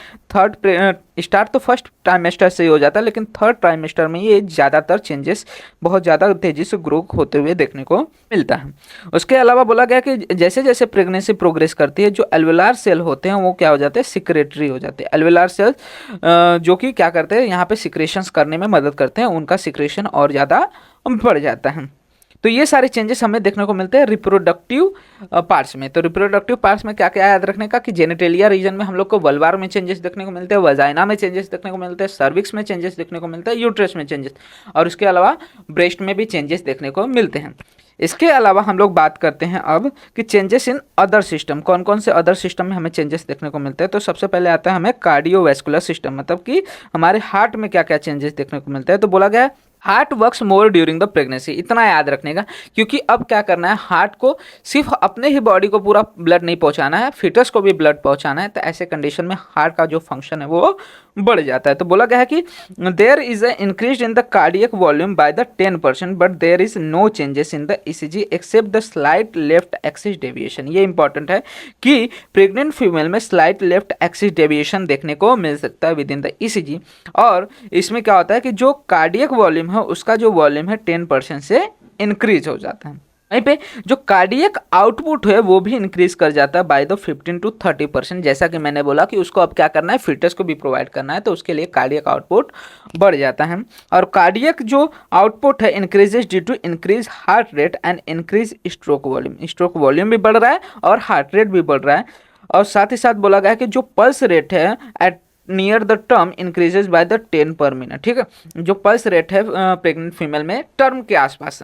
स्टार्ट तो फर्स्ट ट्राइमेस्टर से ही हो जाता है, लेकिन थर्ड ट्राइमेस्टर में ये ज़्यादातर चेंजेस बहुत ज़्यादा तेज़ी से ग्रो होते हुए देखने को मिलता है। उसके अलावा बोला गया कि जैसे जैसे प्रेगनेंसी प्रोग्रेस करती है जो एल्वेलार सेल होते हैं वो क्या हो जाते हैं, सिक्रेटरी हो जाते हैं। एल्वेलार सेल जो कि क्या करते हैं, यहाँ पे सिक्रेशंस करने में मदद करते हैं, उनका सिक्रेशन और ज़्यादा बढ़ जाता है। तो ये सारे चेंजेस हमें देखने को मिलते हैं रिप्रोडक्टिव पार्ट्स में। तो रिप्रोडक्टिव पार्ट्स में क्या क्या याद रखने का, कि जेनिटेलिया रीजन में हम लोग को वल्वार में चेंजेस देखने को मिलते हैं, वजाइना में चेंजेस देखने को मिलते हैं, सर्विक्स में चेंजेस देखने को मिलते हैं, यूट्रस में चेंजेस, और उसके अलावा ब्रेस्ट में भी चेंजेस देखने को मिलते हैं। इसके अलावा हम लोग बात करते हैं अब कि चेंजेस इन अदर सिस्टम, कौन कौन से अदर सिस्टम में हमें चेंजेस देखने को मिलते हैं। तो सबसे पहले आता है हमें कार्डियोवैस्कुलर सिस्टम, मतलब कि हमारे हार्ट में क्या क्या चेंजेस देखने को मिलते हैं। तो बोला गया है heart works more during the pregnancy. इतना याद रखने का, क्योंकि अब क्या करना है, हार्ट को सिर्फ अपने ही बॉडी को पूरा ब्लड नहीं पहुंचाना है, फिटस को भी ब्लड पहुंचाना है। तो ऐसे कंडीशन में हार्ट का जो फंक्शन है वो बढ़ जाता है। तो बोला गया है कि there is a increase in the cardiac volume by the 10%, but there is no changes in the ECG except the slight left axis deviation. ये इंपॉर्टेंट है कि प्रेग्नेंट फीमेल में स्लाइट लेफ्ट एक्सिस डेविएशन देखने को मिल सकता है with in the ECG. और इसमें क्या होता है कि जो कार्डियक वॉल्यूम है उसका जो वॉल्यूम है 10% से इंक्रीज हो जाता है। वहीं पे जो कार्डियक आउटपुट है वो भी इंक्रीज कर जाता है बाय द 15 to 30%। जैसा कि मैंने बोला कि उसको अब क्या करना है, फिटस को भी प्रोवाइड करना है, तो उसके लिए कार्डियक आउटपुट बढ़ जाता है। और कार्डियक जो आउटपुट है increases due to increase heart rate and increase stroke volume. Stroke volume भी बढ़ रहा है और हार्ट रेट भी बढ़ रहा है। और साथ ही साथ बोला गया है कि जो पल्स रेट है at near the term increases by the 10 per minute. ठीक है, जो पल्स रेट है प्रेग्नेंट फीमेल में टर्म के आसपास,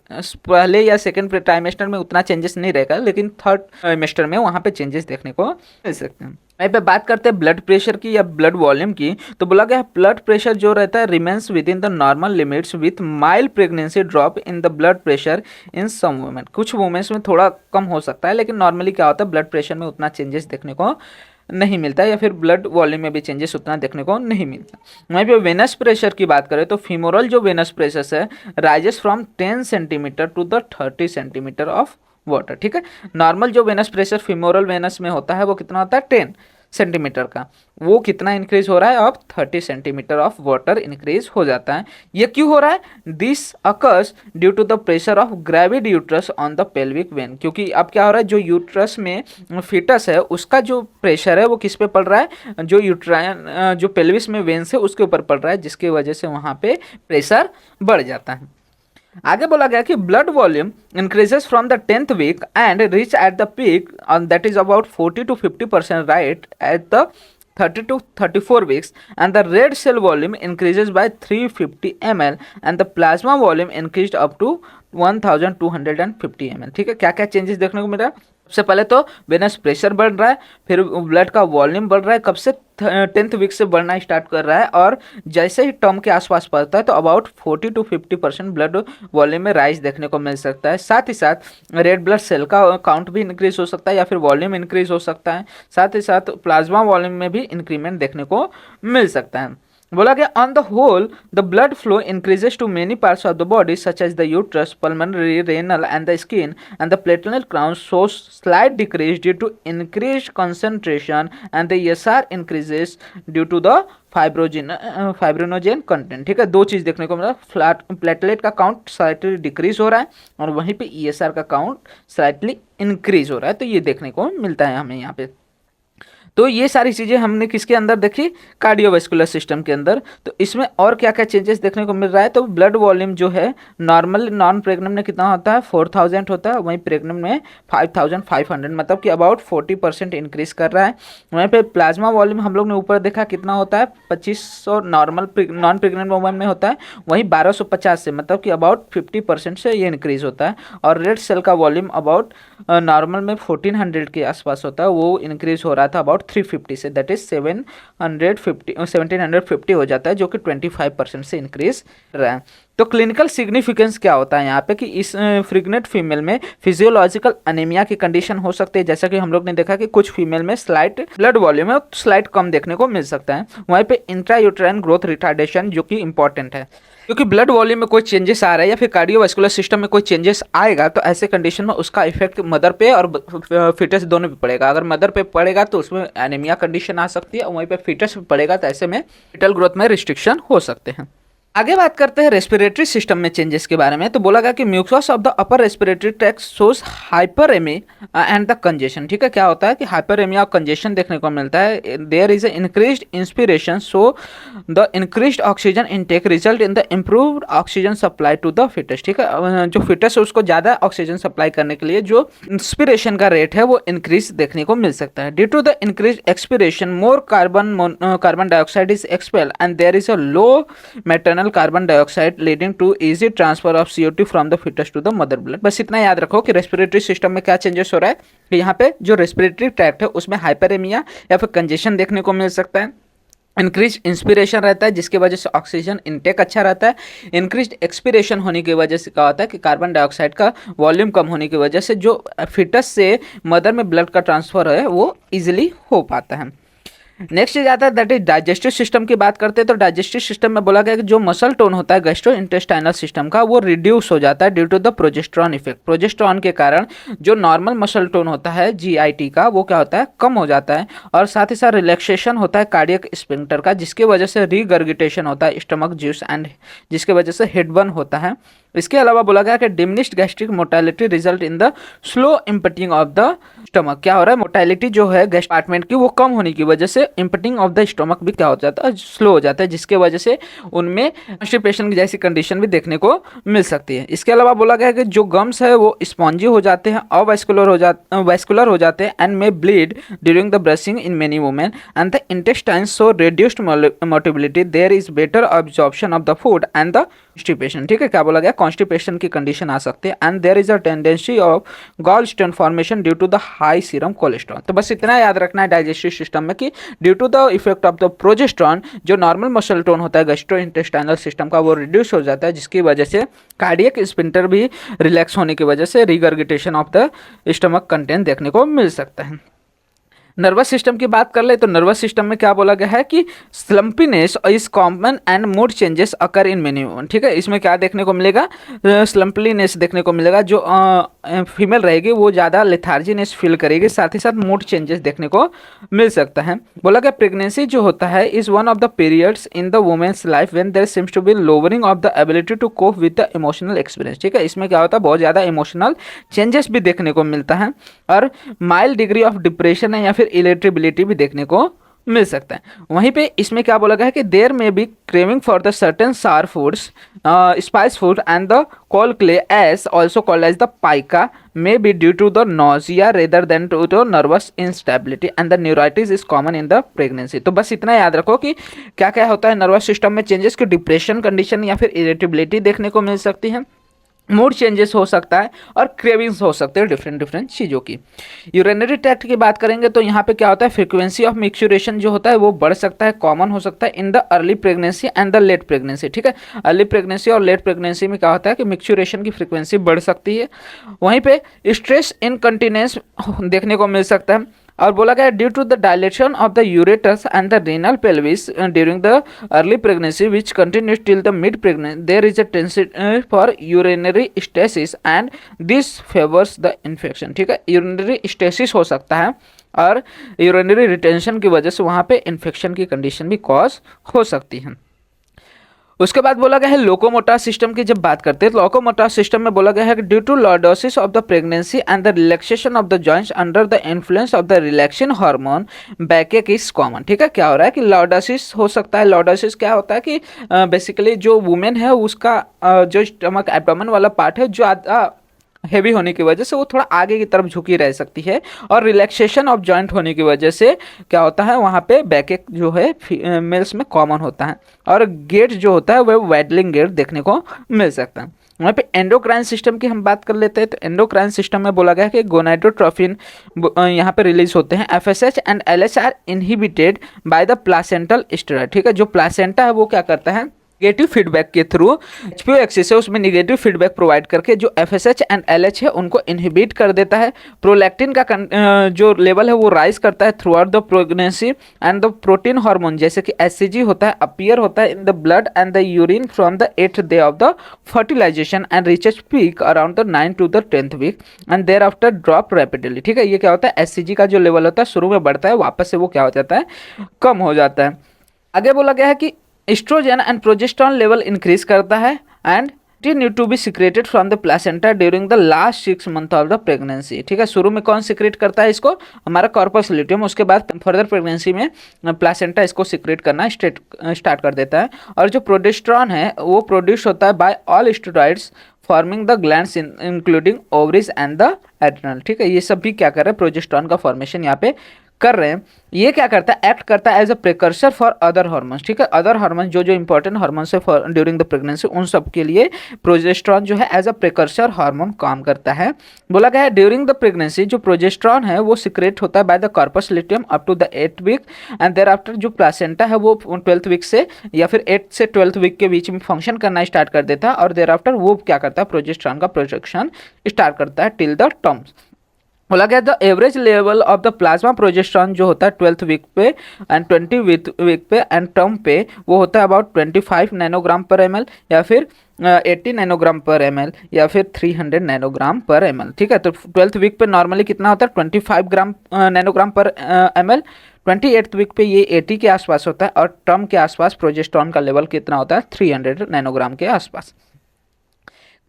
पहले या सेकेंड ट्राइमेस्टर में उतना चेंजेस नहीं रहेगा, लेकिन थर्ड ट्राइमेस्टर में वहाँ पे चेंजेस देखने को मिल सकते हैं। वहीं पे बात करते हैं ब्लड प्रेशर की या ब्लड वॉल्यूम की, तो बोला गया ब्लड प्रेशर जो रहता है remains with in the normal limits with mild pregnancy drop in the blood pressure in some women. कुछ वुमेन्स में थोड़ा कम हो सकता है, लेकिन नॉर्मली क्या होता है ब्लड प्रेशर में उतना चेंजेस देखने को नहीं मिलता, या फिर ब्लड वॉल्यूम में भी चेंजेस उतना देखने को नहीं मिलता। वहीं पे वेनस प्रेशर की बात करें तो फीमोरल जो वेनस प्रेशर है rises from 10 centimetre to the 30 centimetre of water. ठीक है, नॉर्मल जो वेनस प्रेशर फीमोरल वेनस में होता है वो कितना होता है 10 सेंटीमीटर का, वो कितना इंक्रीज हो रहा है अब 30 सेंटीमीटर ऑफ वाटर इंक्रीज हो जाता है। ये क्यों हो रहा है? This occurs due to the pressure of gravid uterus on the pelvic vein, क्योंकि अब क्या हो रहा है जो यूट्रस में फीटस है उसका जो प्रेशर है वो किस पे पड़ रहा है, जो यूट्राइन जो पेल्विस में वेन्स है उसके ऊपर पड़ रहा है, जिसकी वजह से वहाँ पे प्रेशर बढ़ जाता है। आगे बोला गया कि blood volume increases from the 10th week and reach at the peak that is about 40 to 50% right at the 30 to 34 weeks, and the red cell volume increases by 350 ml and the plasma volume increased up to 1250 ml। ठीक है, क्या क्या changes देखने को मिल रहा है? सबसे पहले तो वेनस प्रेशर बढ़ रहा है, फिर ब्लड का वॉल्यूम बढ़ रहा है, कब से 10th वीक से बढ़ना स्टार्ट कर रहा है, और जैसे ही टर्म के आसपास पड़ता है तो अबाउट 40 to 50% ब्लड वॉल्यूम में राइज देखने को मिल सकता है। साथ ही साथ रेड ब्लड सेल का काउंट भी इंक्रीज हो सकता है या फिर वॉल्यूम इंक्रीज हो सकता है, साथ ही साथ प्लाज्मा वॉल्यूम में भी इंक्रीमेंट देखने को मिल सकता है। बोला गया on the whole the blood flow increases to many parts of the body such as the uterus, pulmonary, renal and the skin and the platelet count shows slight decrease due to increased concentration and the ESR increases due to the fibrinogen content. ठीक है, दो चीज़ देखने को मिला, flat platelet का count slightly decrease हो रहा है और वहीं पे ESR का काउंट स्लाइटली इंक्रीज हो रहा है, तो ये देखने को मिलता है हमें यहाँ पे। तो ये सारी चीज़ें हमने किसके अंदर देखी? कार्डियोवास्कुलर सिस्टम के अंदर। तो इसमें और क्या क्या चेंजेस देखने को मिल रहा है? तो ब्लड वॉल्यूम जो है नॉर्मल नॉन प्रेग्नेंट में कितना होता है 4000 होता है, वहीं प्रेग्नेंट में 5500, मतलब कि अबाउट 40% इंक्रीज कर रहा है। वहीं पे प्लाज्मा वॉल्यूम हम लोग ने ऊपर देखा कितना होता है 2500 नॉर्मल नॉन प्रेग्नेंट वुमन में होता है, वहीं 1250 से मतलब कि अबाउट 50% से ये इंक्रीज होता है। और रेड सेल का वॉल्यूम अबाउट नॉर्मल में 1400 के आसपास होता है, वो इंक्रीज हो रहा था अबाउट 350 से, दैट इज 1750 हो जाता है, जो कि 25% से इंक्रीज रहा है। तो क्लिनिकल सिग्निफिकेंस क्या होता है यहाँ पे कि इस प्रेग्नेंट फीमेल में फिजियोलॉजिकल अनीमिया की कंडीशन हो सकती है, जैसा कि हम लोग ने देखा कि कुछ फीमेल में स्लाइट ब्लड वॉल्यूम है स्लाइट कम देखने को मिल सकता है। वहीं पे इंट्रायूटेराइन ग्रोथ रिटार्डेशन जो कि इंपॉर्टेंट है, क्योंकि ब्लड वॉल्यूम में कोई चेंजेस आ रहा है या फिर कार्डियोवास्कुलर सिस्टम में कोई चेंजेस आएगा तो ऐसे कंडीशन में उसका इफेक्ट मदर पे और फीटस दोनों पे पड़ेगा। अगर मदर पे पड़ेगा तो उसमें एनीमिया कंडीशन आ सकती है, और वहीं पे फीटस पे पड़ेगा तो ऐसे में फीटल ग्रोथ में रिस्ट्रिक्शन हो सकते हैं। आगे बात करते हैं रेस्पिरेटरी सिस्टम में चेंजेस के बारे में। तो बोला गया कि mucus of the upper respiratory tract shows hyperaemia and the congestion. ठीक है, क्या होता है कि हाइपरेमिया और कंजेशन देखने को मिलता है। There is increased inspiration, so the increased oxygen intake result in the improved oxygen supply to the fetus. ठीक है, जो फिटस है उसको ज़्यादा ऑक्सीजन सप्लाई करने के लिए जो इंस्पिरेशन का रेट है वो इंक्रीज देखने को मिल सकता है। Due to the increase expiration more carbon dioxide is expel and there is a low maternal carbon dioxide leading to easy transfer of CO2 from the fetus to the mother blood. बस इतना याद रखो कि respiratory system में क्या changes हो रहा है कि यहाँ पे जो रेस्पिरेटरी ट्रैक्ट है उसमें हाइपरेमिया या फिर कंजेशन देखने को मिल सकता है। इंक्रीज इंस्पिरेशन रहता है जिसकी वजह से ऑक्सीजन इनटेक अच्छा रहता है। इंक्रीज एक्सपिरेशन होने की वजह से क्या होता है कि कार्बन डाइऑक्साइड का वॉल्यूम कम होने की वजह से जो फिटस से मदर में ब्लड का ट्रांसफर है वो इजीली हो पाता है। नेक्स्ट चीज आता है दैट इज डाइजेस्टिव सिस्टम की बात करते हैं। तो डाइजेस्टिव सिस्टम में बोला गया कि जो मसल टोन होता है गैस्ट्रो इंटेस्टाइनल सिस्टम का वो रिड्यूस हो जाता है due to the progesterone effect. Progesterone के कारण जो नॉर्मल मसल टोन होता है GIT का वो क्या होता है कम हो जाता है, और साथ ही साथ रिलैक्सेशन होता है कार्डियक स्फिंक्टर का, जिसकी वजह से रिगर्गिटेशन होता है स्टमक जूस एंड जिसकी वजह से हेडबर्न होता है। इसके अलावा बोला गया कि diminished gastric motility result in the slow emptying of the stomach. क्या हो रहा है, मोटालिटी जो है गैस कंपार्टमेंट की वो कम होने की वजह से इम्पटिंग ऑफ द स्टमक भी क्या हो जाता है, स्लो हो जाता है, जिसके वजह से उनमें कॉन्स्टिपेशन की जैसी कंडीशन भी देखने को मिल सकती है। इसके अलावा बोला गया है कि जो गम्स है वो स्पॉन्जी हो जाते हैं, वैस्कुलर हो जाते हैं and may bleed during the brushing in many women and the intestines so reduced motility, there is better absorption of the food and the constipation. ठीक है, क्या बोला गया, कॉन्स्टिपेशन की कंडीशन आ सकती है and there is a tendency of gall stone formation due to the high serum cholesterol. तो बस इतना याद रखना है डाइजेस्टिव सिस्टम में कि due to the effect of the progesterone जो नॉर्मल मसल टोन होता है गैस्ट्रोइंटेस्टाइनल सिस्टम का वो रिड्यूस हो जाता है, जिसकी वजह से कार्डियक स्पिंटर भी रिलैक्स होने की वजह से regurgitation of the stomach content देखने को मिल सकता है। नर्वस सिस्टम की बात कर ले तो नर्वस सिस्टम में क्या बोला गया है कि sleepiness is common and mood changes occur in many women. ठीक है, इसमें क्या देखने को मिलेगा, स्लम्पलीनेस देखने को मिलेगा, जो फीमेल रहेगी वो ज़्यादा लेथार्जीनेस फील करेगी, साथ ही साथ मूड चेंजेस देखने को मिल सकता है। बोला गया प्रेगनेंसी जो होता है is one of the periods in the women's life when there seems to be lowering of the ability to cope with the emotional experience. ठीक है, इसमें क्या होता है, बहुत ज़्यादा इमोशनल चेंजेस भी देखने को मिलता है और माइल्ड डिग्री ऑफ डिप्रेशन है या फिर इरिटेबिलिटी भी देखने को मिल सकता है। वहीं पे इसमें क्या बोला गया है कि there may be craving for the certain sour foods, spice food and the coal clay as also called as the pica may be due to the nausea rather than to the nervous instability and the neuritis is common in the pregnancy। तो बस इतना याद रखो कि क्या क्या होता है नर्वस सिस्टम में चेंजेस, की डिप्रेशन कंडीशन या फिर इरिटेबिलिटी देखने को मिल सकती है, मूड चेंजेस हो सकता है और क्रेविंग्स हो सकते हैं डिफरेंट चीज़ों की। यूरिनरी ट्रैक्ट की बात करेंगे तो यहाँ पे क्या होता है, फ्रीक्वेंसी ऑफ मिक्सचुरेशन जो होता है वो बढ़ सकता है, कॉमन हो सकता है in the early pregnancy and the late pregnancy. ठीक है, अर्ली प्रेगनेंसी और लेट प्रेगनेंसी में क्या होता है कि मिक्सचुरेशन की फ्रीक्वेंसी बढ़ सकती है। वहीं पे स्ट्रेस इनकंटिनेंस देखने को मिल सकता है और बोला गया due to the dilation of the ureters and the renal pelvis during the early pregnancy which continues till the mid pregnancy there is a tendency for urinary stasis and this favours the infection. ठीक है, urinary stasis हो सकता है और urinary retention की वजह से वहाँ पे इन्फेक्शन की कंडीशन भी कॉज हो सकती है। उसके बाद बोला गया है लोकोमोटर सिस्टम की जब बात करते हैं तो लोकोमोटर सिस्टम में बोला गया है कि due to lordosis of the pregnancy and the relaxation of the joints under the influence of the relaxin hormone backache is common. ठीक है, क्या हो रहा है कि लॉर्डोसिस हो सकता है। लॉर्डोसिस क्या होता है कि बेसिकली जो वुमेन है उसका जो स्टमक एब्डोमेन वाला पार्ट है जो हैवी होने की वजह से वो थोड़ा आगे की तरफ झुकी रह सकती है और रिलैक्सेशन ऑफ जॉइंट होने की वजह से क्या होता है वहाँ पे बैकएक जो है मेल्स में कॉमन होता है और गेट जो होता है वह वैडलिंग गेट देखने को मिल सकता है। वहाँ पे एंडोक्राइन सिस्टम की हम बात कर लेते हैं तो एंडोक्राइन सिस्टम में बोला गया है कि गोनाडोट्रोफिन यहाँ पे रिलीज होते हैं। FSH and LH are inhibited by the placental steroid. ठीक है, जो प्लासेंटा है वो क्या करता है निगेटिव फीडबैक के थ्रू एचपीओ एक्सिस है उसमें निगेटिव फीडबैक प्रोवाइड करके जो एफएसएच एंड एलएच है उनको इनहिबिट कर देता है। प्रोलैक्टिन का जो लेवल है वो राइज करता है throughout the pregnancy and the protein hormone जैसे कि एचसीजी होता है अपीयर होता है in the blood and the urine from the 8th day of the fertilisation and reaches peak around the 9 to the 10th week and thereafter drop rapidly. ठीक है, ये क्या होता है एचसीजी का जो लेवल होता है शुरू में बढ़ता है वापस से वो क्या हो जाता है कम हो जाता है। आगे बोला गया है कि estrogen and progesterone level increase करता है and it need to be secreted from the placenta during the last 6 months of the pregnancy. ठीक है, शुरू में कौन सिक्रेट करता है इसको, हमारा कॉर्पस ल्यूटियम, उसके बाद फर्दर प्रेगनेंसी में प्लासेंटा इसको सिक्रेट करना स्टार्ट कर देता है। और जो प्रोजेस्टेरॉन है वो प्रोड्यूस होता है by all steroids forming the glands including ovaries and the adrenal. ठीक है, ये सब भी क्या कर रहे हैं प्रोजेस्टेरॉन का फॉर्मेशन यहाँ पे कर रहे हैं। ये क्या करता है एक्ट करता है as a precursor for other hormones. ठीक है, अदर हार्मोन्स जो इंपॉर्टेंट हार्मोन्स है फॉर ड्यूरिंग द प्रेगनेंसी उन सब के लिए प्रोजेस्टेरॉन जो है एज अ प्रिकर्सर हार्मोन काम करता है। बोला गया है ड्यूरिंग द प्रेगनेंसी जो प्रोजेस्टेरॉन है वो सिक्रेट होता है by the corpus luteum up to the 8th week and thereafter जो प्लासेंटा है वो 12th वीक से या फिर 8th से 12th वीक के बीच में फंक्शन करना स्टार्ट कर देता है और देयर आफ्टर वो क्या करता है प्रोजेस्टेरॉन का प्रोडक्शन स्टार्ट करता है टिल द टर्म्स। बोला गया the average level of the plasma progesterone जो होता है 12th वीक पे एंड 20th वीक पे एंड टर्म पे वो होता है अबाउट 25 नैनोग्राम पर ml या फिर 80 नैनोग्राम पर ml या फिर 300 नैनोग्राम पर ml। ठीक है, तो 12th वीक पे नॉर्मली कितना होता है 25 नैनोग्राम पर ml, 28th वीक पे ये 80 के आसपास होता है और टर्म के आसपास प्रोजेस्टेरॉन का लेवल कितना होता है 300 नैनोग्राम के आसपास।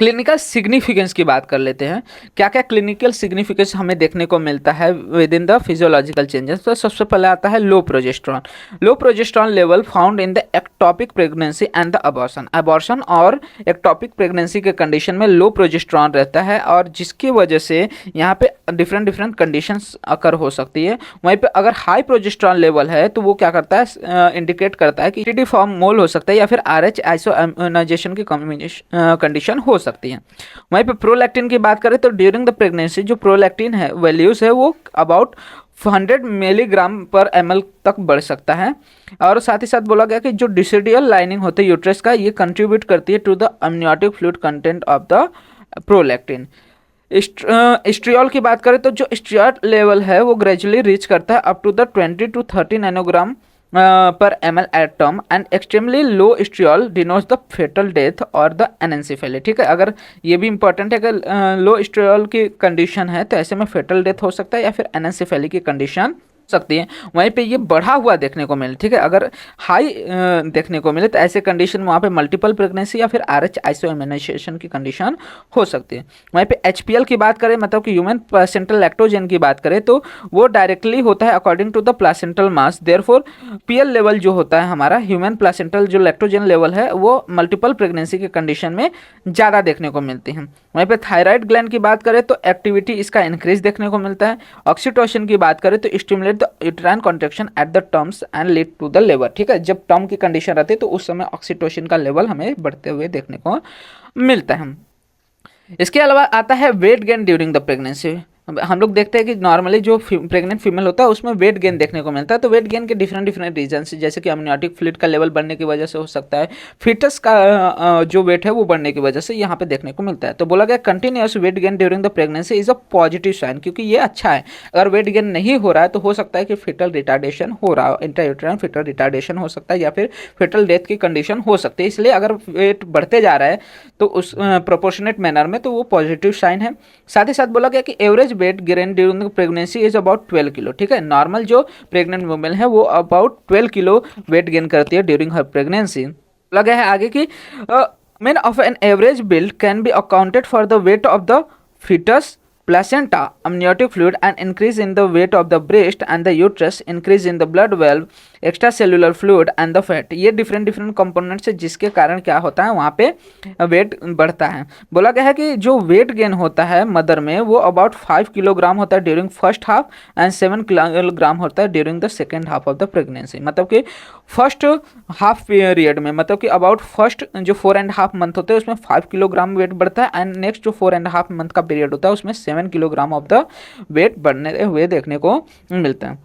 क्लिनिकल सिग्निफिकेंस की बात कर लेते हैं। क्या क्या क्लिनिकल सिग्निफिकेंस हमें देखने को मिलता है with in the physiological changes. तो सबसे पहले आता है low progesterone. Low progesterone level found in the ectopic pregnancy and the abortion. Abortion और एक्टोपिक प्रेगनेंसी के कंडीशन में लो प्रोजेस्टेरॉन रहता है, और जिसकी वजह से यहाँ पे डिफरेंट कंडीशंस अकर हो सकती है। वहीं पे अगर हाई प्रोजेस्टेरॉन लेवल है तो वो क्या करता है, इंडिकेट करता है कि टी फॉर्म मोल हो सकता है या फिर RH आइसोनाइजेशन की कंडीशन हो सकती है। वहीं पे प्रोलैक्टिन की बात करें तो ड्यूरिंग द प्रेगनेंसी जो प्रोलैक्टिन है वैल्यूज है वो अबाउट 100 मिलीग्राम पर ml तक बढ़ सकता है। और साथ ही साथ बोला गया कि जो डिसिडियल लाइनिंग होती है यूट्रस का, ये कंट्रीब्यूट करती है to the amniotic fluid content of the prolactin. Estriol की बात करें तो जो स्ट्रियोल लेवल है वो ग्रेजुअली रीच करता है अप टू द 20 to 30 नैनोग्राम per ml at term, and extremely low estriol denotes the fetal death और द एनेंसेफेली। ठीक है, अगर ये भी इंपॉर्टेंट है कि लो स्ट्रियोल की कंडीशन है तो ऐसे में फेटल डेथ हो सकता है या फिर एनेंसेफेली की कंडीशन सकती है। वहीं पे ये बढ़ा हुआ देखने को मिले। ठीक है, अगर हाई देखने को मिले तो ऐसे कंडीशन में वहाँ पे मल्टीपल प्रेगनेंसी या फिर RH आइसोइम्यूनाइजेशन की कंडीशन हो सकती है। वहीं पे HPL की बात करें, मतलब कि ह्यूमन प्लासेंटल लैक्टोजेन की बात करें तो वो डायरेक्टली होता है according to the placental mass. Therefore PL level जो होता है हमारा ह्यूमन प्लासेंटल जो लैक्टोजेन लेवल है वो मल्टीपल प्रेगनेंसी के कंडीशन में ज़्यादा देखने को मिलती है। वहीं पे थायराइड ग्लैंड की बात करें तो एक्टिविटी इसका इंक्रीज देखने को मिलता है। ऑक्सीटोसिन की बात करें तो stimulate the uterine contraction at the terms and lead to the labour. ठीक है, जब टर्म की कंडीशन रहती है तो उस समय ऑक्सीटोसिन का लेवल हमें बढ़ते हुए देखने को मिलता है। इसके अलावा आता है wait gain during the pregnancy. हम लोग देखते हैं कि नॉर्मली जो प्रेग्नेंट फीमेल होता है उसमें वेट गेन देखने को मिलता है। तो वेट गेन के डिफरेंट रीजन से, जैसे कि अमनियोटिक फ्लूइड का लेवल बढ़ने की वजह से हो सकता है, फीटस का जो वेट है वो बढ़ने की वजह से यहाँ पे देखने को मिलता है। तो बोला गया continuous weight gain during the pregnancy is a positive sign, क्योंकि ये अच्छा है। अगर वेट गेन नहीं हो रहा है तो हो सकता है कि फिटल रिटार्डेशन हो रहा हो, इंट्रायूटेराइन फिटल रिटार्डेशन हो सकता है या फिर फिटल डेथ की कंडीशन हो सकती है। इसलिए अगर वेट बढ़ते जा रहा है तो उस प्रोपोर्शनेट मैनर में तो वो पॉजिटिव साइन है। साथ ही साथ बोला गया कि average weight gain during pregnancy is about 12 kilo. ठीक है, नॉर्मल जो प्रेग्नेंट वुमेन है वो अबाउट 12 किलो वेट गेन करती है ड्यूरिंग हर प्रेगनेंसी। लगा है आगे कि main of an average build can be accounted for the weight of the fetus, placenta, amniotic fluid, and increase in the weight of the breast and the uterus, increase in the blood valve, extracellular fluid and the fat। ये different components है जिसके कारण क्या होता है वहाँ पे wait बढ़ता है। बोला गया है कि जो वेट गेन होता है मदर में वो अबाउट 5 किलोग्राम होता है during first half and 7 kilogram होता है during the second half of the pregnancy. मतलब कि फर्स्ट हाफ पीरियड में, मतलब कि अबाउट फर्स्ट जो 4.5 मंथ होते हैं उसमें 5 किलोग्राम वेट बढ़ता है, एंड नेक्स्ट जो 4.5 मंथ का पीरियड होता है उसमें 7 किलोग्राम ऑफ द वेट बढ़ने हुए देखने को मिलता है।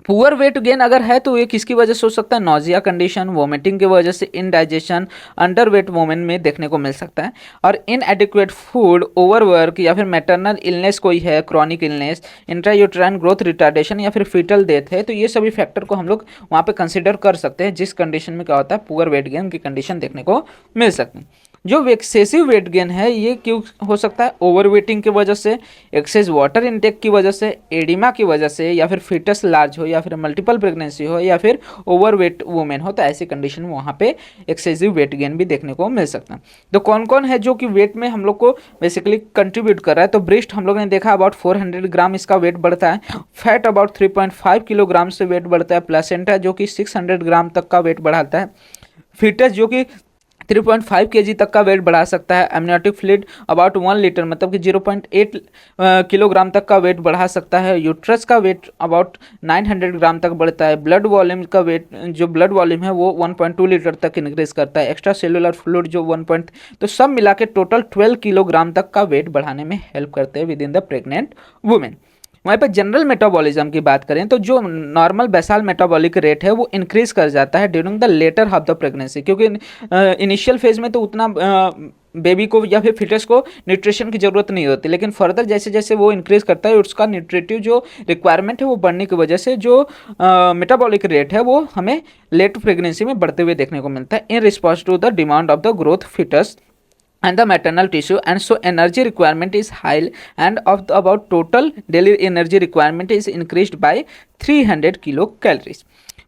पुअर वेट गेन अगर है तो ये किसकी वजह से हो सकता है? नोजिया कंडीशन, वोमिटिंग की वजह से, इनडाइजेशन, अंडर वेट वोमेन में देखने को मिल सकता है। और इनएडिक्वेट फूड, ओवरवर्क या फिर मैटरनल इलनेस कोई है, chronic illness, intrauterine growth retardation या फिर फीटल डेथ है, तो ये सभी फैक्टर को हम लोग वहाँ पे कंसिडर कर सकते हैं, जिस कंडीशन में क्या होता है पुअर वेट गेन की कंडीशन देखने को मिल सकती है। जो एक्सेसिव वेट गेन है ये क्यों हो सकता है? ओवर वेटिंग की वजह से, एक्सेस वाटर इनटेक की वजह से, एडिमा की वजह से, या फिर फीटस लार्ज हो, या फिर मल्टीपल प्रेगनेंसी हो, या फिर ओवर वेट वुमेन हो, तो ऐसी कंडीशन में वहाँ पे एक्सेसिव वेट गेन भी देखने को मिल सकता है। तो कौन कौन है जो कि वेट में हम लोग को बेसिकली कंट्रीब्यूट कर रहा है? तो ब्रेस्ट हम लोग ने देखा अबाउट 400 ग्राम इसका वेट बढ़ता है, फैट अबाउट 3.5 किलोग्राम से वेट बढ़ता है, प्लेसेंटा जो कि 600 ग्राम तक का वेट बढ़ाता है, फीटस जो कि 3.5 kg तक का वेट बढ़ा सकता है, एमनियोटिक फ्लूइड अबाउट 1 लीटर मतलब कि 0.8 किलोग्राम तक का वेट बढ़ा सकता है, यूट्रस का वेट अबाउट 900 ग्राम तक बढ़ता है, ब्लड वॉल्यूम का वेट जो ब्लड वॉल्यूम है वो 1.2 लीटर तक इंक्रीज करता है, एक्स्ट्रा सेलुलर फ्लूइड जो 1. तो सब मिला के टोटल 12 किलोग्राम तक का वेट बढ़ाने में हेल्प करते हैं with in the pregnant women. वहीं पर जनरल मेटाबॉलिज्म की बात करें तो जो नॉर्मल बेसाल मेटाबॉलिक रेट है वो इंक्रीज कर जाता है during the later half the pregnancy, क्योंकि इनिशियल फेज में तो उतना बेबी को या फिर फिटस को न्यूट्रिशन की ज़रूरत नहीं होती, लेकिन फर्दर जैसे जैसे वो इंक्रीज करता है उसका न्यूट्रिटिव जो रिक्वायरमेंट है वो बढ़ने की वजह से जो मेटाबॉलिक रेट है वो हमें लेट प्रेगनेंसी में बढ़ते हुए देखने को मिलता है in response to the demand of the growth fetus and the maternal tissue, and so energy requirement is high, and of the about total daily energy requirement is increased by 300 kilocalories।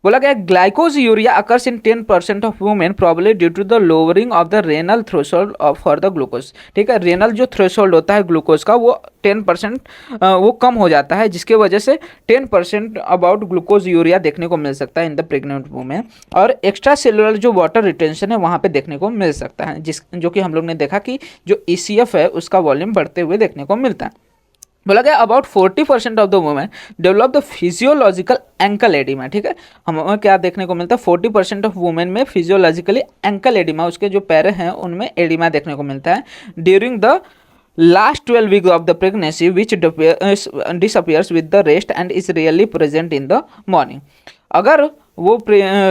बोला गया glycosuria occurs in 10% of women probably due to the lowering of the renal threshold for the glucose. ठीक है, renal जो threshold होता है glucose का वो 10% वो कम हो जाता है, जिसके वजह से 10% अबाउट ग्लूकोज यूरिया देखने को मिल सकता है इन द प्रेग्नेंट वुमेन। और एक्स्ट्रा सेलुलर जो वाटर रिटेंशन है वहाँ पे देखने को मिल सकता है, जो कि हम लोग ने देखा कि जो ECF है उसका वॉल्यूम बढ़ते हुए देखने को मिलता है। बोला गया about 40% of the women develop the physiological ankle oedema. ठीक है, हमें क्या देखने को मिलता है 40% ऑफ वुमेन में फिजियोलॉजिकली एंकल एडिमा, उसके जो पैर हैं उनमें एडिमा देखने को मिलता है during the last 12 week of the pregnancy which disappears with the rest and is really present in the morning. अगर वो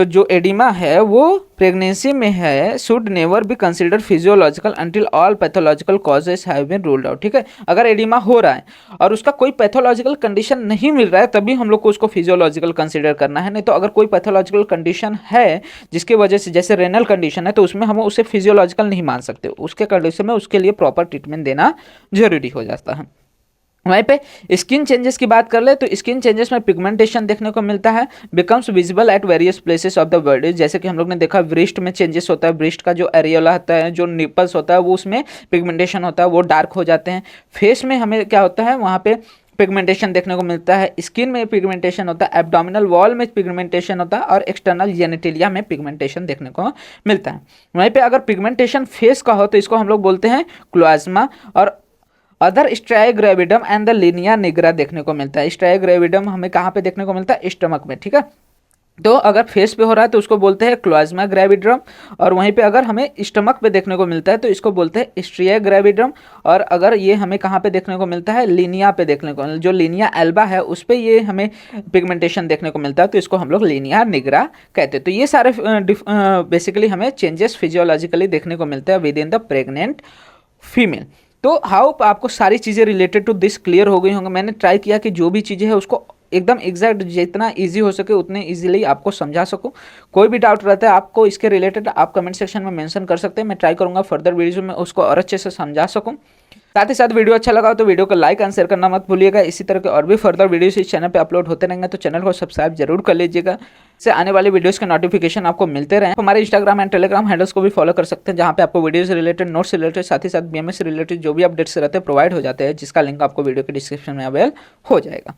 जो एडिमा है वो प्रेगनेंसी में है should never be consider physiological until all pathological causes have been ruled out. ठीक है, अगर एडिमा हो रहा है और उसका कोई पैथोलॉजिकल कंडीशन नहीं मिल रहा है तभी हम लोग को उसको फिजियोलॉजिकल कंसिडर करना है, नहीं तो अगर कोई पैथोलॉजिकल कंडीशन है जिसकी वजह से जैसे रेनल कंडीशन है तो उसमें हम उसे फिजियोलॉजिकल नहीं मान सकते, उसके कंडीशन में उसके लिए प्रॉपर ट्रीटमेंट देना जरूरी हो जाता है। वहीं पे स्किन चेंजेस की बात कर ले तो स्किन चेंजेस में पिगमेंटेशन देखने को मिलता है, becomes visible at various places of the body. जैसे कि हम लोग ने देखा ब्रेस्ट में चेंजेस होता है, ब्रेस्ट का जो एरियोला होता है, जो निपल्स होता है वो उसमें पिगमेंटेशन होता है, वो डार्क हो जाते हैं। फेस में हमें क्या होता है वहाँ पे पिगमेंटेशन देखने को मिलता है, स्किन में पिगमेंटेशन होता है, एब्डोमिनल वॉल में पिगमेंटेशन होता है और एक्सटर्नल जेनिटेलिया में पिगमेंटेशन देखने को मिलता है। वहीं पे अगर पिगमेंटेशन फेस का हो तो इसको हम लोग बोलते हैं क्लोज्मा। और अदर स्ट्राइग्रेविडम एंड द लिनिया निग्रा देखने को मिलता है। स्ट्राइग्रेविडम हमें कहाँ पे देखने को मिलता है, स्टमक में। ठीक है, तो अगर फेस पे हो रहा है तो उसको बोलते हैं क्लोज्मा ग्रेविड्रम, और वहीं पे अगर हमें स्टमक पे देखने को मिलता है तो इसको बोलते हैं स्ट्रिया ग्रेविड्रम। और अगर ये हमें कहाँ पे देखने को मिलता है, लिनिया पे देखने को, जो लिनिया एल्बा है उस पर ये हमें पिगमेंटेशन देखने को मिलता है तो इसको हम लोग लिनिया निग्रा कहते हैं। तो ये सारे बेसिकली हमें चेंजेस फिजियोलॉजिकली देखने को मिलते हैं with in the pregnant female. तो हाउ आपको सारी चीज़ें रिलेटेड टू दिस क्लियर हो गई होंगी। मैंने ट्राई किया कि जो भी चीज़ें हैं उसको एकदम एग्जैक्ट जितना इजी हो सके उतने इजीली आपको समझा सकूं। कोई भी डाउट रहता है आपको इसके रिलेटेड आप कमेंट सेक्शन में मेंशन कर सकते हैं, मैं ट्राई करूंगा फर्दर वीडियो में उसको और अच्छे से समझा सकूं। साथ ही साथ वीडियो अच्छा लगा तो वीडियो को लाइक एंड शेयर करना मत भूलिएगा। इसी तरह के और भी फर्दर वीडियोस इस चैनल पे अपलोड होते रहेंगे तो चैनल को सब्सक्राइब जरूर कर लीजिएगा, इससे आने वाले वीडियोस के नोटिफिकेशन आपको मिलते रहें। हमारे इंस्टाग्राम एंड टेलीग्राम हैंडल्स को भी फॉलो कर सकते हैं जहाँ पे आपको वीडियो से रिलेटेड, नोट्स से रिलेटेड, साथ ही साथ BMS से रिलेटेड जो भी अपडेट्स रहते हैं प्रोवाइड हो जाते हैं, जिसका लिंक आपको वीडियो के डिस्क्रिप्शन में अवेल हो जाएगा।